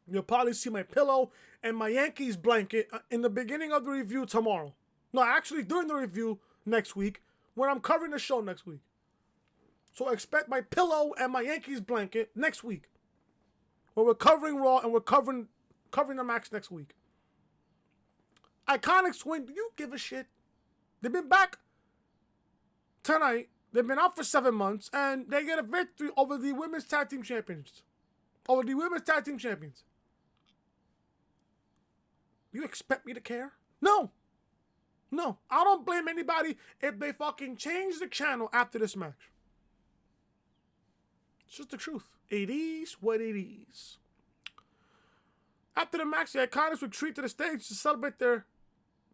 S1: You'll probably see my pillow and my Yankees blanket in the beginning of the review tomorrow. No, actually during the review next week when I'm covering the show next week. So expect my pillow and my Yankees blanket next week. When we're covering Raw and we're covering the match next week. Iconics win. Do you give a shit? They've been back tonight. They've been out for 7 months. And they get a victory over the Women's Tag Team Champions. Over the Women's Tag Team Champions. You expect me to care? No. No. I don't blame anybody if they fucking change the channel after this match. It's just the truth. It is what it is. After the match, the Iconics retreat to the stage to celebrate their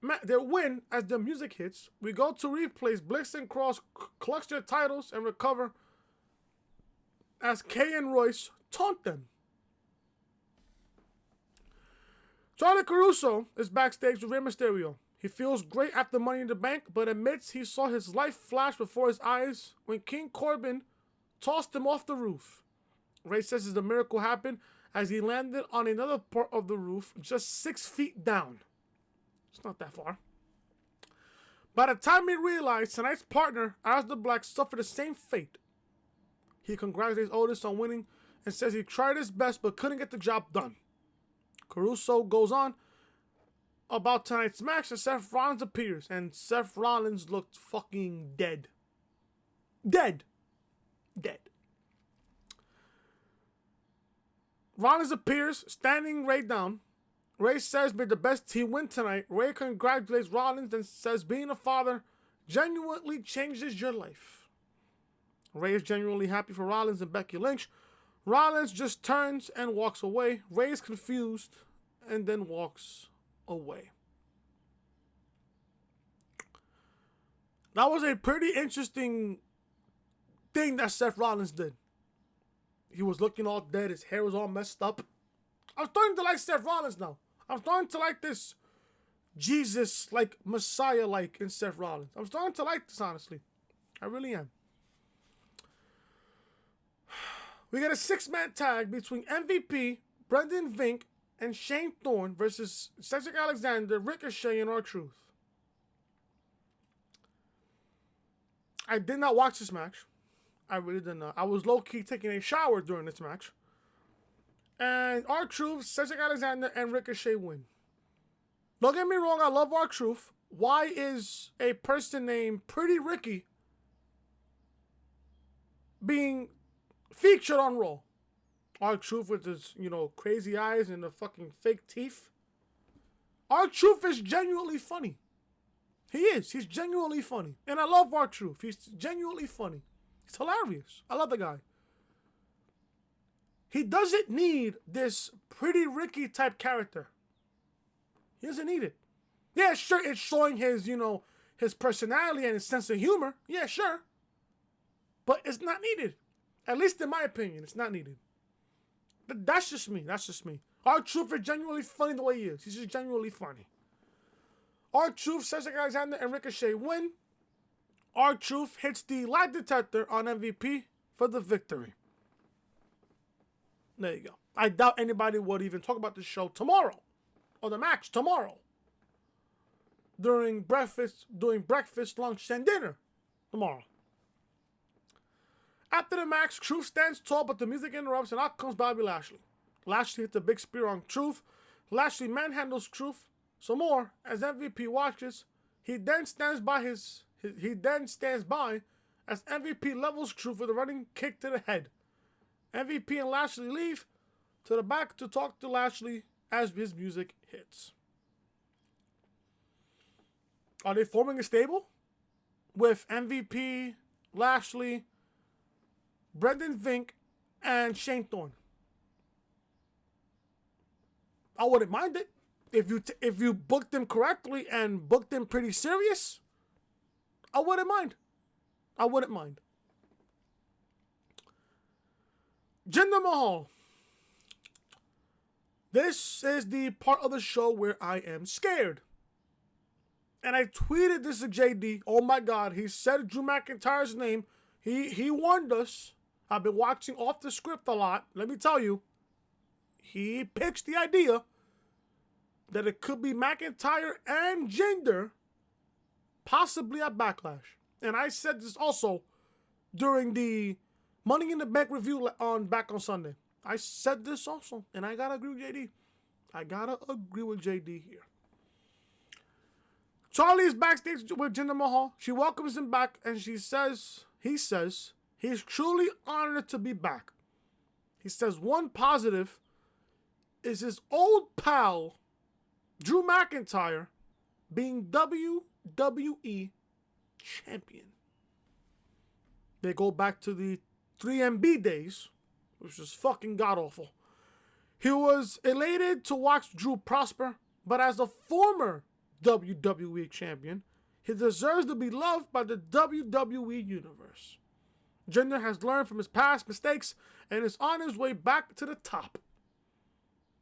S1: win as the music hits. We go to replays. Bliss and Cross clutch their titles and recover as Kay and Royce taunt them. Charlie Caruso is backstage with Rey Mysterio. He feels great after Money in the Bank, but admits he saw his life flash before his eyes when King Corbin tossed him off the roof. Rey says the miracle happened as he landed on another part of the roof just 6 feet down. It's not that far. By the time he realized tonight's partner, Aleister Black, suffered the same fate. He congratulates Otis on winning and says he tried his best but couldn't get the job done. Caruso goes on about tonight's match and Seth Rollins appears, and Seth Rollins looked fucking dead. Dead. Rollins appears, standing Rey down. Rey says be the best he win tonight. Rey congratulates Rollins and says being a father genuinely changes your life. Rey is genuinely happy for Rollins and Becky Lynch. Rollins just turns and walks away. Rey is confused and then walks away. That was a pretty interesting thing that Seth Rollins did. He was looking all dead. His hair was all messed up. I'm starting to like Seth Rollins now. I'm starting to like this Jesus, like Messiah-like in Seth Rollins. I'm starting to like this, honestly. I really am. We got a 6-man tag between MVP, Brendan Vink, and Shane Thorne versus Cedric Alexander, Ricochet, and R-Truth. I did not watch this match. I really did not. I was low-key taking a shower during this match. And R-Truth, Cedric Alexander, and Ricochet win. Don't get me wrong, I love R-Truth. Why is a person named Pretty Ricky being featured on Raw? R-Truth with his, crazy eyes and the fucking fake teeth. R-Truth is genuinely funny. He is. He's genuinely funny. And I love R-Truth. He's genuinely funny. He's hilarious. I love the guy. He doesn't need this Pretty Ricky type character. He doesn't need it. Yeah, sure, it's showing his, his personality and his sense of humor. Yeah, sure. But it's not needed. At least in my opinion, it's not needed. But that's just me. R-Truth is genuinely funny the way he is. He's just genuinely funny. R-Truth, Cedric Alexander, and Ricochet win. R-Truth hits the lie detector on MVP for the victory. There you go. I doubt anybody would even talk about the show tomorrow. Or the match tomorrow. During breakfast, lunch, and dinner tomorrow. After the match, Truth stands tall, but the music interrupts, and out comes Bobby Lashley. Lashley hits a big spear on Truth. Lashley manhandles Truth some more as MVP watches. He then stands by as MVP levels Truth with a running kick to the head. MVP and Lashley leave to the back to talk to Lashley as his music hits. Are they forming a stable? With MVP, Lashley, Brendan Vink, and Shane Thorne. I wouldn't mind it. If you booked them correctly and booked them pretty serious, I wouldn't mind. I wouldn't mind. Jinder Mahal. This is the part of the show where I am scared. And I tweeted this to JD. Oh my God, he said Drew McIntyre's name. He warned us. I've been watching off the script a lot. Let me tell you. He pitched the idea that it could be McIntyre and Jinder possibly at Backlash. And I said this also during the Money in the Bank review back on Sunday. I said this also, and I gotta agree with JD. I gotta agree with JD here. Charlie is backstage with Jinder Mahal. She welcomes him back, and he says he's truly honored to be back. He says one positive is his old pal, Drew McIntyre, being WWE champion. They go back to the 3MB days, which is fucking god-awful. He was elated to watch Drew prosper, but as a former WWE champion, he deserves to be loved by the WWE Universe. Jinder has learned from his past mistakes and is on his way back to the top.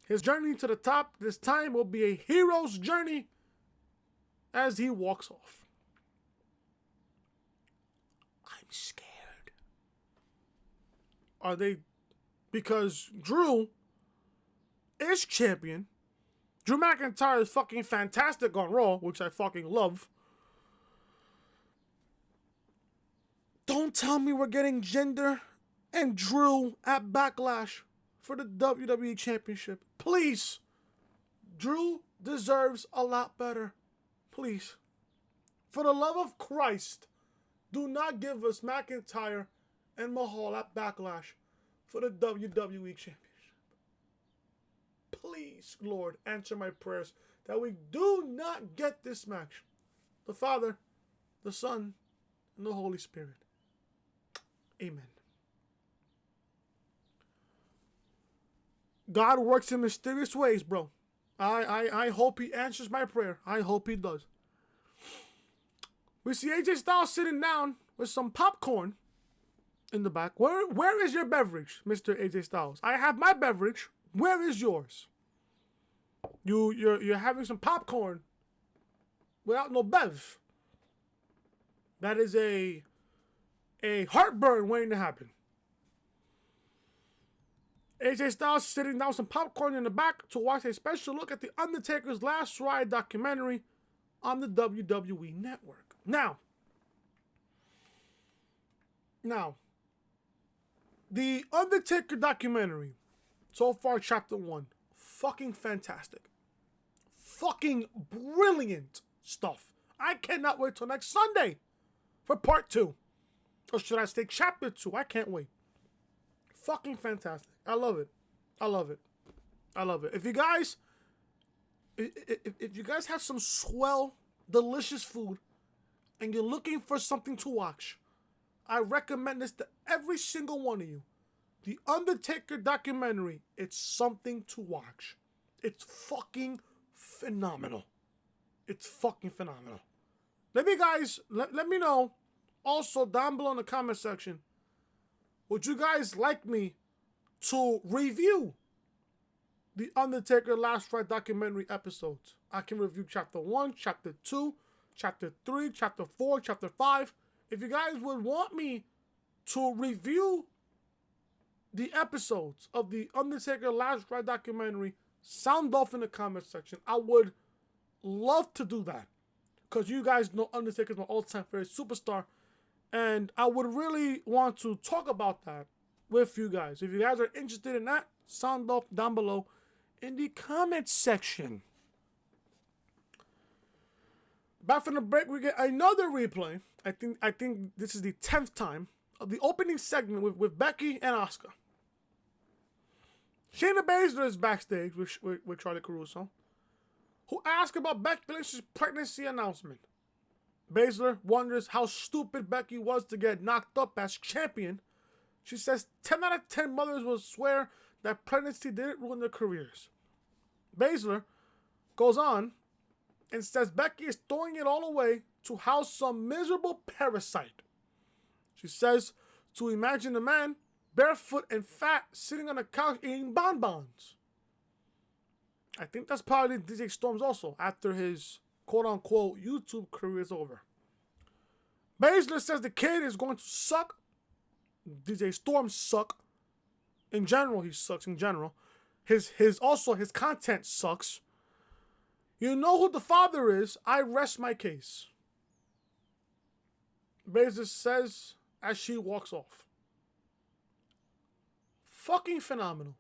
S1: His journey to the top this time will be a hero's journey as he walks off. I'm scared. Are they? Because Drew is champion. Drew McIntyre is fucking fantastic on Raw, which I fucking love. Don't tell me we're getting Jinder and Drew at Backlash for the WWE Championship. Please. Drew deserves a lot better. Please. For the love of Christ, do not give us McIntyre and Mahal at Backlash for the WWE Championship. Please, Lord, answer my prayers that we do not get this match. The Father, the Son, and the Holy Spirit. Amen. God works in mysterious ways, bro. I hope he answers my prayer. I hope he does. We see AJ Styles sitting down with some popcorn in the back. Where is your beverage, Mr. AJ Styles? I have my beverage. Where is yours? You're having some popcorn without no bev. That is a heartburn waiting to happen. AJ Styles sitting down with some popcorn in the back to watch a special look at The Undertaker's Last Ride documentary on the WWE Network. Now, The Undertaker documentary, so far chapter 1, fucking fantastic. Fucking brilliant stuff. I cannot wait till next Sunday for part 2. Or should I say chapter 2? I can't wait. Fucking fantastic. I love it. I love it. I love it. If you guys have some swell, delicious food and you're looking for something to watch, I recommend this to every single one of you. The Undertaker documentary, it's something to watch. It's fucking phenomenal. It's fucking phenomenal. Let me know also down below in the comment section, would you guys like me to review the Undertaker Last Ride documentary episodes. I can review Chapter 1, Chapter 2, Chapter 3, Chapter 4, Chapter 5. If you guys would want me to review the episodes of the Undertaker Last Ride documentary, sound off in the comment section. I would love to do that. Because you guys know Undertaker's my all-time favorite superstar. And I would really want to talk about that with you guys. If you guys are interested in that, sound off down below in the comment section. Back from the break, we get another replay. I think this is the 10th time of the opening segment with Becky and Asuka. Shayna Baszler is backstage with Charlie Caruso, who asks about Becky Lynch's pregnancy announcement. Baszler wonders how stupid Becky was to get knocked up as champion. She says 10 out of 10 mothers will swear that pregnancy didn't ruin their careers. Baszler goes on and says Becky is throwing it all away to house some miserable parasite. She says to imagine a man barefoot and fat sitting on a couch eating bonbons. I think that's probably DJ Storm's also after his quote-unquote YouTube career is over. Baszler says the kid is going to suck. DJ Storm suck. In general, he sucks in general. His content sucks. You know who the father is. I rest my case. Baszler says as she walks off. Fucking phenomenal.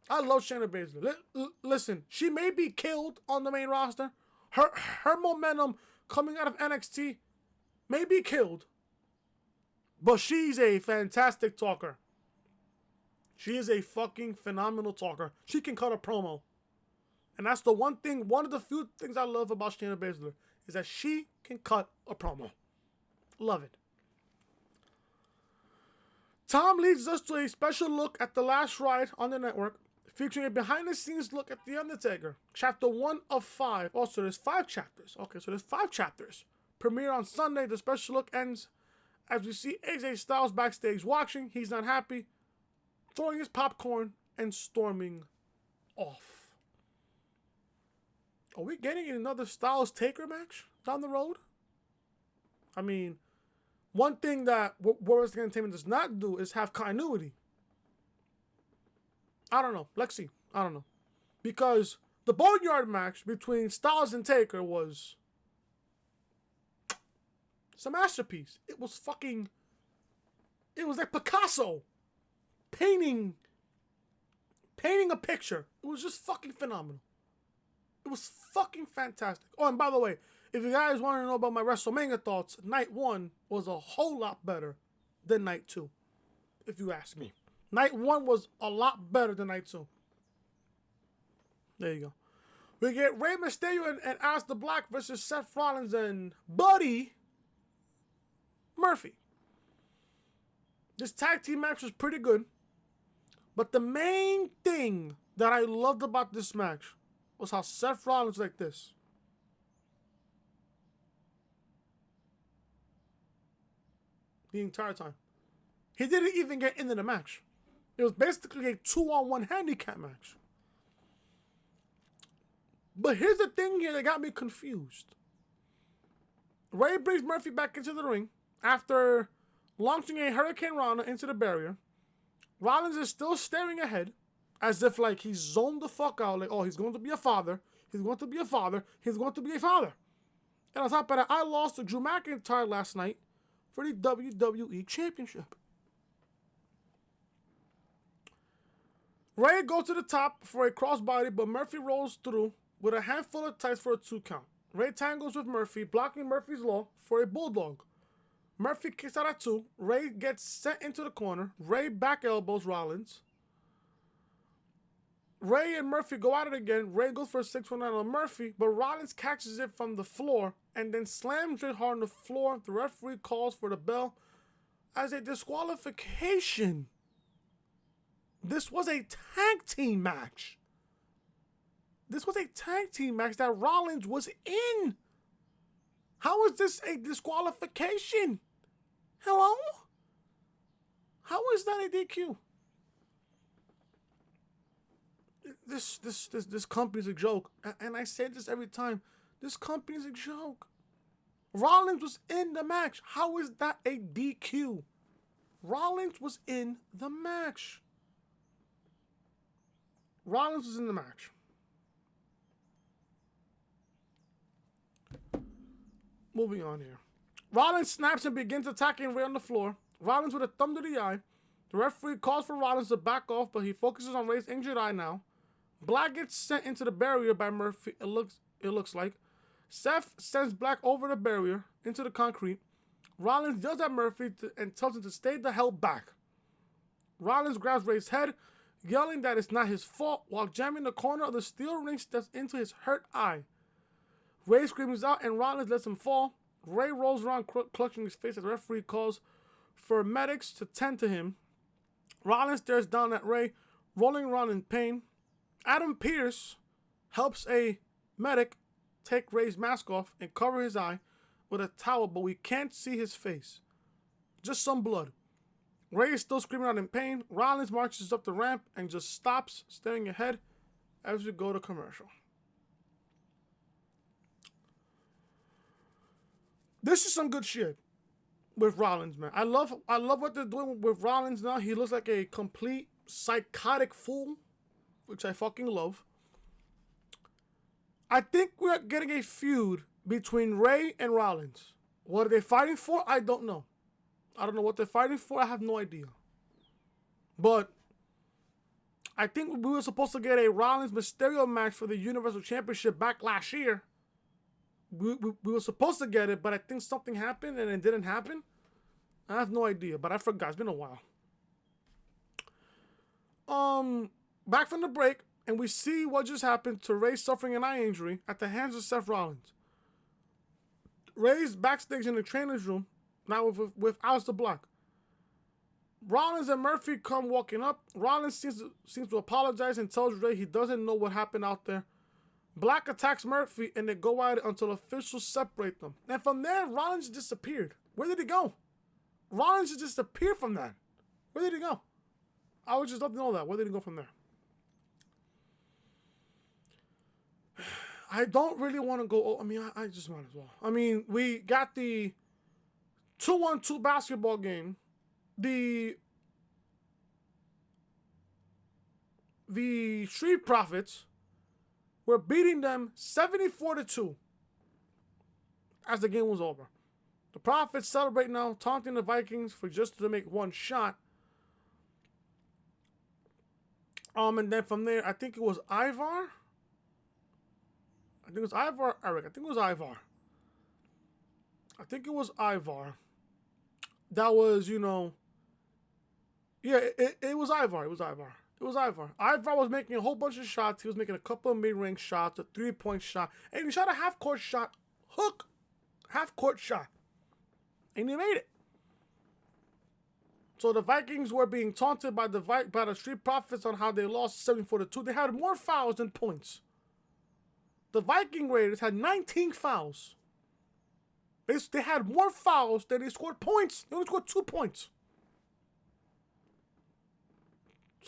S1: I love Shayna Baszler. Listen, she may be killed on the main roster. Her momentum coming out of NXT may be killed. But she's a fantastic talker. She is a fucking phenomenal talker. She can cut a promo. And that's the one of the few things I love about Shayna Baszler is that she can cut a promo. Love it. Tom leads us to a special look at the Last Ride on the network, featuring a behind-the-scenes look at The Undertaker. Chapter 1 of 5. Also, there's 5 chapters. Okay, so there's 5 chapters. Premiere on Sunday. The special look ends as we see AJ Styles backstage watching. He's not happy, throwing his popcorn and storming off. Are we getting another Styles Taker match down the road? I mean, one thing that World Wrestling Entertainment does not do is have continuity. I don't know. Let's see. I don't know. Because the Boneyard match between Styles and Taker was it's a masterpiece. It was like Picasso painting a picture. It was just fucking phenomenal. It was fucking fantastic. Oh, and by the way, if you guys want to know about my WrestleMania thoughts, Night 1 was a whole lot better than Night 2, if you ask me. Night 1 was a lot better than Night 2. There you go. We get Rey Mysterio and Aleister Black versus Seth Rollins and Buddy Murphy. This tag team match was pretty good. But the main thing that I loved about this match was how Seth Rollins was like this. The entire time. He didn't even get into the match. It was basically a 2-on-1 handicap match. But here's the thing here that got me confused. Rey brings Murphy back into the ring after launching a Hurricane Rana into the barrier. Rollins is still staring ahead as if like he's zoned the fuck out. Like, oh, he's going to be a father. He's going to be a father. He's going to be a father. And on top of that, I lost to Drew McIntyre last night for the WWE Championship. Rey goes to the top for a crossbody, but Murphy rolls through with a handful of tights for a 2 count. Rey tangles with Murphy, blocking Murphy's law for a bulldog. Murphy kicks out at 2. Rey gets sent into the corner. Rey back elbows Rollins. Rey and Murphy go at it again. Rey goes for a 619 on Murphy, but Rollins catches it from the floor and then slams it hard on the floor. The referee calls for the bell as a disqualification. This was a tag team match. This was a tag team match that Rollins was in. How is this a disqualification? Hello? How is that a DQ? this company's a joke. And I say this every time. This company's a joke. Rollins was in the match. How is that a DQ? Rollins was in the match. Rollins was in the match. Moving on here. Rollins snaps and begins attacking Ray on the floor. Rollins with a thumb to the eye. The referee calls for Rollins to back off, but he focuses on Ray's injured eye now. Black gets sent into the barrier by Murphy, it looks like. Seth sends Black over the barrier into the concrete. Rollins yells at Murphy and tells him to stay the hell back. Rollins grabs Ray's head, yelling that it's not his fault, while jamming the corner of the steel ring steps into his hurt eye. Ray screams out and Rollins lets him fall. Ray rolls around clutching his face as the referee calls for medics to tend to him. Rollins stares down at Ray, rolling around in pain. Adam Pearce helps a medic take Ray's mask off and cover his eye with a towel, but we can't see his face. Just some blood. Ray is still screaming out in pain. Rollins marches up the ramp and just stops, staring ahead as we go to commercial. This is some good shit with Rollins, man. I love what they're doing with Rollins now. He looks like a complete psychotic fool, which I fucking love. I think we're getting a feud between Ray and Rollins. What are they fighting for? I don't know. I don't know what they're fighting for. I have no idea. But I think we were supposed to get a Rollins Mysterio match for the Universal Championship back last year. We were supposed to get it, but I think something happened and it didn't happen. I have no idea, but I forgot. It's been a while. Back from the break, and we see what just happened to Ray suffering an eye injury at the hands of Seth Rollins. Ray's backstage in the trainer's room, now with Aleister Black. Rollins and Murphy come walking up. Rollins seems to apologize and tells Ray he doesn't know what happened out there. Black attacks Murphy and they go at it until officials separate them. And from there, Rollins disappeared. Where did he go? Rollins just disappeared from that. Where did he go? I would just love to know that. Where did he go from there? I don't really want to go. I mean, I just might as well. I mean, we got the 2-on-2 basketball game. The Street Profits were beating them 74-2 as the game was over. The Profits celebrate now, taunting the Vikings for just to make one shot. And then from there, I think it was Ivar. I think it was Ivar, Eric. I think it was Ivar. That was, you know, yeah, it was Ivar. It was Ivar. Ivar was making a whole bunch of shots. He was making a couple of mid-range shots, a 3-point shot, and he shot a half-court shot, half-court shot, and he made it. So the Vikings were being taunted by the Street Profits on how they lost 74-2. They had more fouls than points. The Viking Raiders had 19 fouls. They had more fouls than they scored points. They only scored 2 points.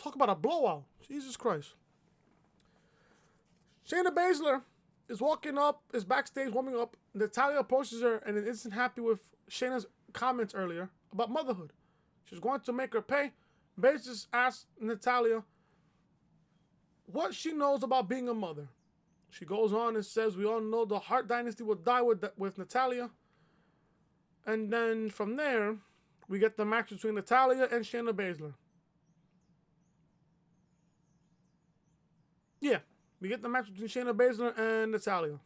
S1: Talk about a blowout. Jesus Christ. Shayna Baszler is walking up, is backstage warming up. Natalya approaches her and isn't happy with Shayna's comments earlier about motherhood. She's going to make her pay. Baszler asks Natalya what she knows about being a mother. She goes on and says, we all know the Hart Dynasty will die with Natalya. And then from there, we get the match between Natalya and Shayna Baszler. Yeah, we get the match between Shayna Baszler and Natalya.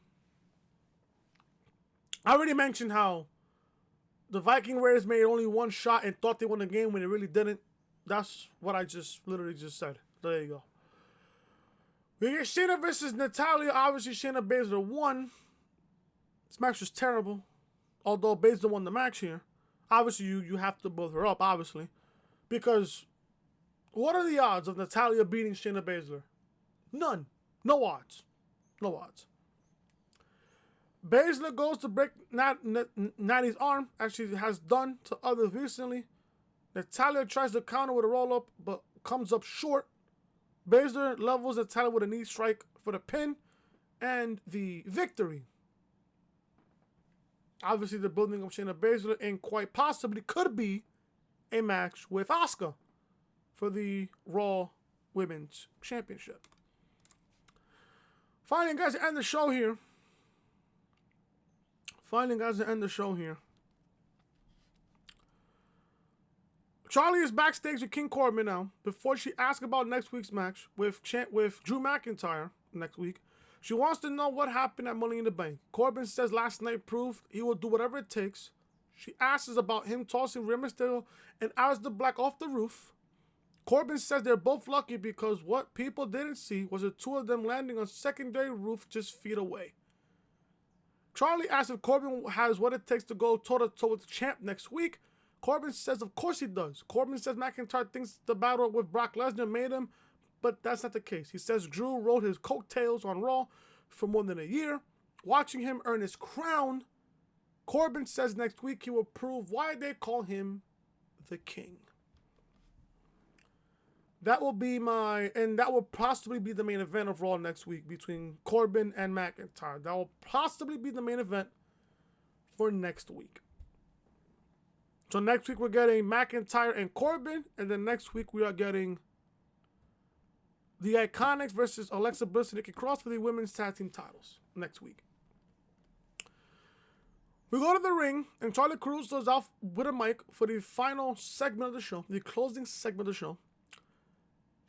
S1: I already mentioned how the Viking Raiders made only one shot and thought they won the game when they really didn't. That's what I literally just said. There you go. We get Shayna versus Natalya. Obviously, Shayna Baszler won. This match was terrible. Although Baszler won the match here. Obviously, you have to build her up, obviously. Because what are the odds of Natalya beating Shayna Baszler? None. No odds. Baszler goes to break Natty's arm, as she has done to others recently. Natalya tries to counter with a roll-up, but comes up short. Baszler levels the title with a knee strike for the pin and the victory. Obviously, the building of Shayna Baszler and quite possibly could be a match with Asuka for the Raw Women's Championship. Finally, guys, to end the show here. Charlie is backstage with King Corbin now. Before she asks about next week's match with Drew McIntyre next week, she wants to know what happened at Money in the Bank. Corbin says last night proved he will do whatever it takes. She asks about him tossing Rey Mysterio and Aleister Black off the roof. Corbin says they're both lucky because what people didn't see was the two of them landing on secondary roof just feet away. Charlie asks if Corbin has what it takes to go toe-to-toe with the champ next week. Corbin says of course he does. Corbin says McIntyre thinks the battle with Brock Lesnar made him, but that's not the case. He says Drew rode his coattails on Raw for more than a year, watching him earn his crown. Corbin says next week he will prove why they call him the King. That will possibly be the main event of Raw next week between Corbin and McIntyre. That will possibly be the main event for next week. So next week we're getting McIntyre and Corbin, and then next week we are getting the Iconics versus Alexa Bliss and Nikki Cross for the women's tag team titles next week. We go to the ring, and Charlie Caruso is out with a mic for the final segment of the show, the closing segment of the show.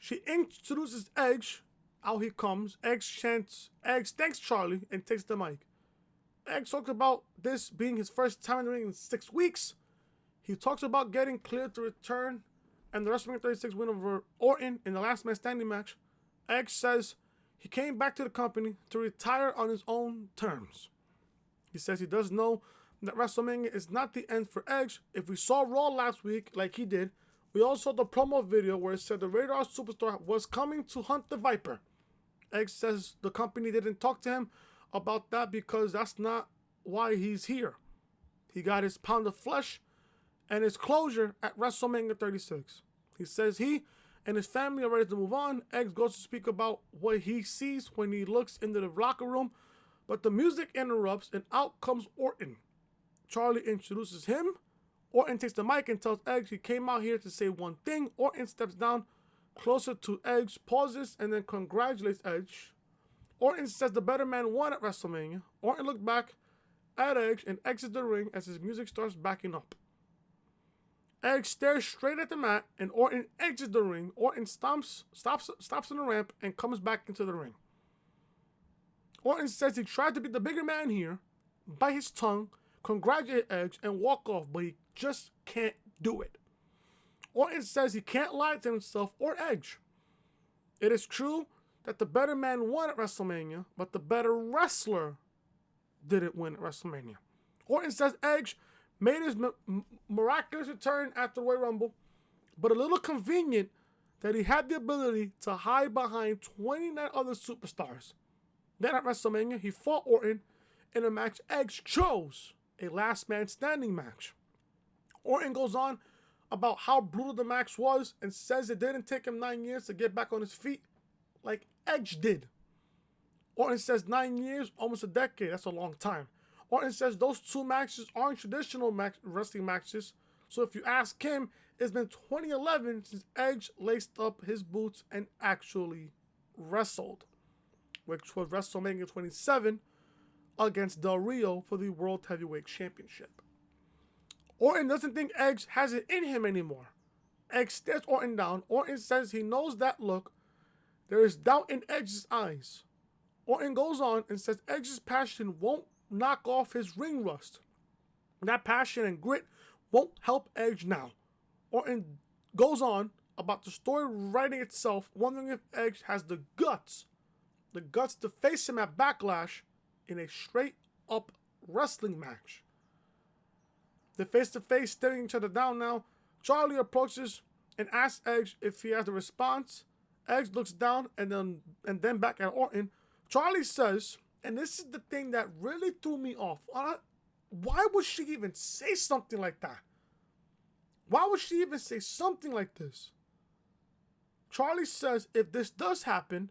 S1: She introduces Edge. Out he comes. Edge thanks Charlie and takes the mic. Edge talks about this being his first time in the ring in 6 weeks. He talks about getting cleared to return and the WrestleMania 36 win over Orton in the last man standing match. Edge says he came back to the company to retire on his own terms. He says he does know that WrestleMania is not the end for Edge. If we saw Raw last week like he did, we also saw the promo video where it said the Radar Superstar was coming to hunt the Viper. Edge says the company didn't talk to him about that because that's not why he's here. He got his pound of flesh and his closure at WrestleMania 36. He says he and his family are ready to move on. Edge goes to speak about what he sees when he looks into the locker room, but the music interrupts and out comes Orton. Charlie introduces him. Orton takes the mic and tells Edge he came out here to say one thing. Orton steps down closer to Edge, pauses, and then congratulates Edge. Orton says the better man won at WrestleMania. Orton looked back at Edge and exits the ring as his music starts backing up. Edge stares straight at the mat and Orton exits the ring. Orton stops on the ramp and comes back into the ring. Orton says he tried to be the bigger man here, bite his tongue, congratulate Edge, and walk off, but he just can't do it. Orton says he can't lie to himself or Edge. It is true that the better man won at WrestleMania, but the better wrestler didn't win at WrestleMania. Orton says Edge made his miraculous return after the Royal Rumble, but a little convenient that he had the ability to hide behind 29 other superstars. Then at WrestleMania, he fought Orton in a match Edge chose, a last man standing match. Orton goes on about how brutal the match was and says it didn't take him 9 years to get back on his feet like Edge did. Orton says 9 years, almost a decade, that's a long time. Orton says those two matches aren't traditional wrestling matches, so if you ask him, it's been 2011 since Edge laced up his boots and actually wrestled, which was WrestleMania 27 against Del Rio for the World Heavyweight Championship. Orton doesn't think Edge has it in him anymore. Edge stares Orton down. Orton says he knows that look. There is doubt in Edge's eyes. Orton goes on and says Edge's passion won't knock off his ring rust. That passion and grit won't help Edge now. Orton goes on about the story writing itself, wondering if Edge has the guts to face him at Backlash in a straight-up wrestling match. They're face-to-face, staring each other down now. Charlie approaches and asks Edge if he has a response. Edge looks down and then back at Orton. Charlie says, and this is the thing that really threw me off, why would she even say something like that? Why would she even say something like this? Charlie says if this does happen,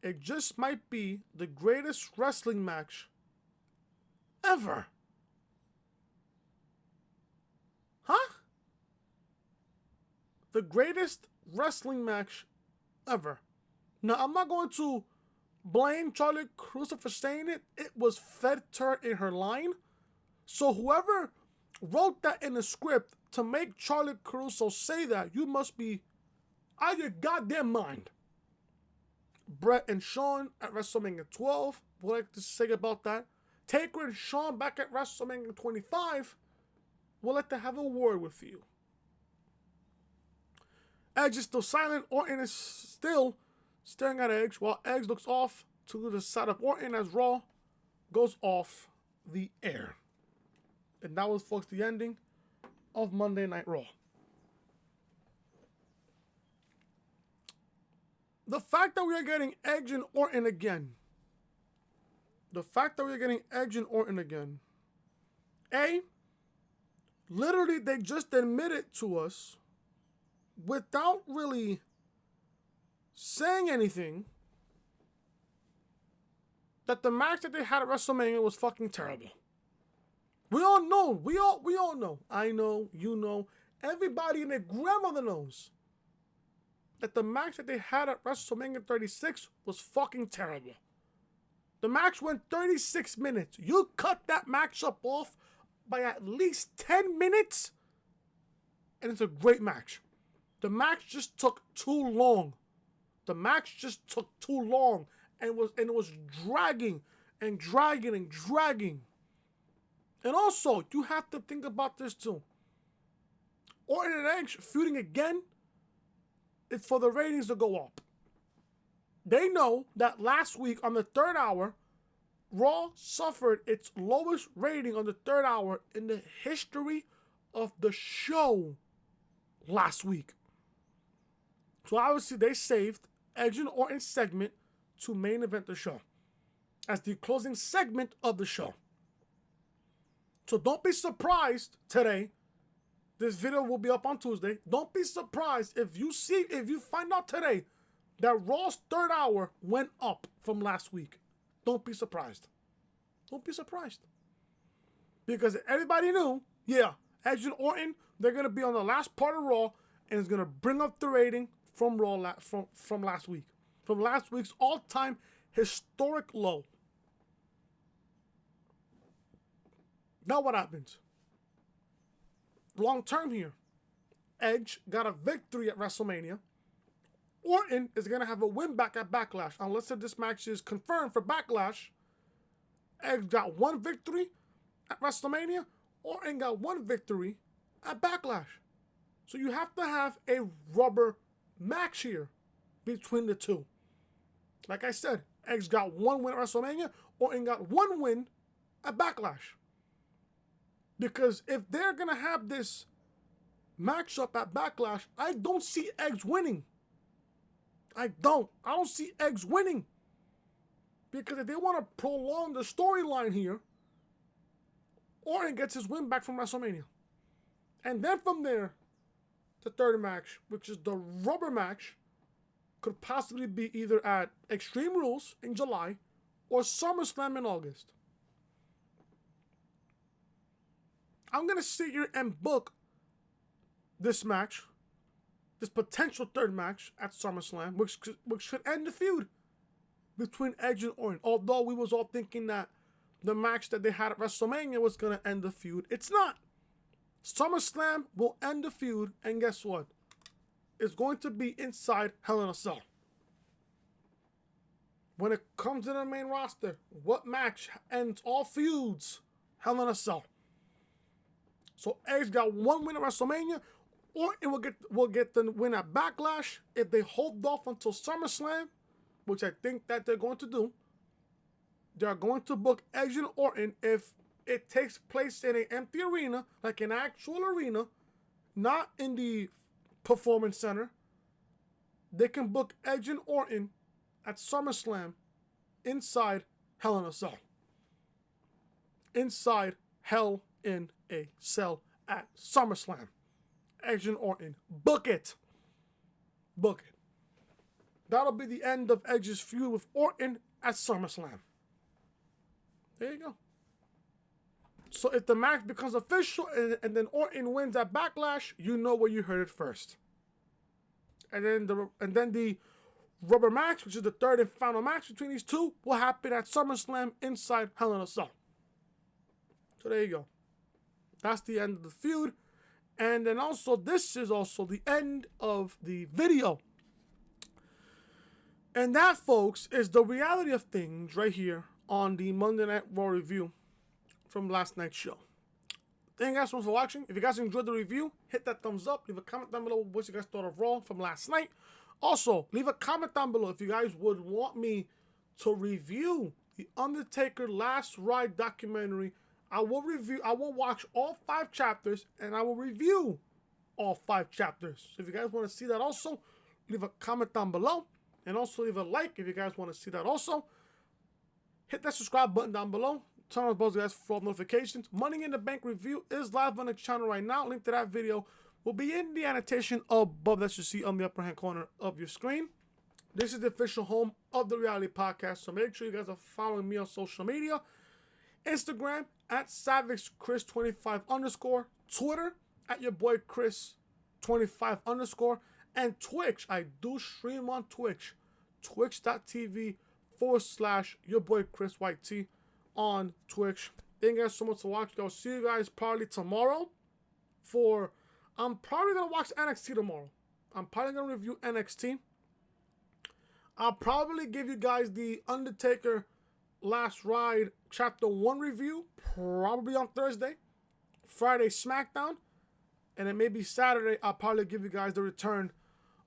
S1: it just might be the greatest wrestling match ever. Huh? The greatest wrestling match ever. Now, I'm not going to blame Charlie Caruso for saying it. It was fed to her in her line. So whoever wrote that in the script to make Charlie Caruso say that, you must be out of your goddamn mind. Brett and Shawn at WrestleMania 12. What I like to say about that. Taker and Shawn back at WrestleMania 25. We'll like to have a word with you. Edge is still silent. Orton is still staring at Edge while Edge looks off to the side of Orton as Raw goes off the air. And that was, folks, the ending of Monday Night Raw. The fact that we are getting Edge and Orton again. Literally, they just admitted to us without really saying anything that the match that they had at WrestleMania was fucking terrible. We all know. We all know. I know. You know. Everybody and their grandmother knows that the match that they had at WrestleMania 36 was fucking terrible. The match went 36 minutes. You cut that match up off by at least 10 minutes, and it's a great match. The match just took too long. And it was dragging. And also, you have to think about this too. Orton and Edge feuding again, it's for the ratings to go up. They know that last week on the third hour, Raw suffered its lowest rating on the third hour in the history of the show last week. So obviously they saved Edge and Orton's segment to main event the show as the closing segment of the show. So don't be surprised today. This video will be up on Tuesday. Don't be surprised if you find out today that Raw's third hour went up from last week. Don't be surprised. Because everybody knew, Edge and Orton, they're going to be on the last part of Raw, and it's going to bring up the rating from Raw from last week. From last week's all-time historic low. Now what happens? Long term here. Edge got a victory at WrestleMania. Orton is going to have a win back at Backlash. Unless this match is confirmed for Backlash. Edge got one victory at WrestleMania. Orton got one victory at Backlash. So you have to have a rubber match here between the two. Like I said, Edge got one win at WrestleMania. Orton got one win at Backlash. Because if they're going to have this matchup at Backlash, I don't see Edge winning. I don't see Edge winning. Because if they want to prolong the storyline here, Orton gets his win back from WrestleMania. And then from there, the third match, which is the rubber match, could possibly be either at Extreme Rules in July or SummerSlam in August. I'm going to sit here and book this match, this potential third match at SummerSlam, which should end the feud between Edge and Orton. Although we was all thinking that the match that they had at WrestleMania was going to end the feud. It's not. SummerSlam will end the feud, and guess what? It's going to be inside Hell in a Cell. When it comes to the main roster, what match ends all feuds? Hell in a Cell. So Edge got one win at WrestleMania, or it will get the win at Backlash if they hold off until SummerSlam, which I think that they're going to do. They're going to book Edge and Orton if it takes place in an empty arena, like an actual arena, not in the Performance Center. They can book Edge and Orton at SummerSlam inside Hell in a Cell. Inside Hell in a Cell at SummerSlam. Edge and Orton. Book it. Book it. that'll be the end of Edge's feud with Orton at SummerSlam. There you go. So if the match becomes official and then Orton wins at Backlash, you know where you heard it first. And then the rubber match, which is the third and final match between these two, will happen at SummerSlam inside Hell in a Cell. So there you go. That's the end of the feud. And then also, this is also the end of the video. And that, folks, is the reality of things right here on the Monday Night Raw review from last night's show. Thank you guys so much for watching. If you guys enjoyed the review, hit that thumbs up. Leave a comment down below what you guys thought of Raw from last night. Also, leave a comment down below if you guys would want me to review the Undertaker Last Ride documentary. I will watch all 5 chapters, and I will review all 5 chapters. So if you guys want to see that also, leave a comment down below. And also leave a like if you guys want to see that also. Hit that subscribe button down below. Turn on those guys for all notifications. Money in the Bank review is live on the channel right now. Link to that video will be in the annotation above that you see on the upper hand corner of your screen. This is the official home of the Reality Podcast, so make sure you guys are following me on social media. Instagram at SavageChris25_, Twitter at your boy Chris25_, and Twitch. I do stream on Twitch. Twitch.tv/your boy Chris White T on Twitch. Thank you guys so much for watching. I'll see you guys probably tomorrow I'm probably going to watch NXT tomorrow. I'm probably going to review NXT. I'll probably give you guys the Undertaker Last Ride Chapter 1 review, probably on Thursday. Friday, SmackDown. And then maybe Saturday, I'll probably give you guys the return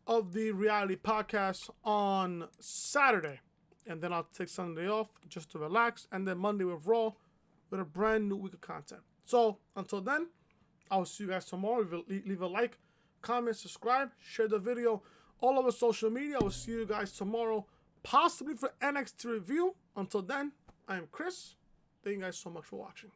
S1: of the Reality Podcast on Saturday. And then I'll take Sunday off just to relax. And then Monday with Raw with a brand new week of content. So, until then, I'll see you guys tomorrow. Leave a like, comment, subscribe, share the video all over social media. I will see you guys tomorrow, possibly for NXT review. Until then, I am Chris. Thank you guys so much for watching.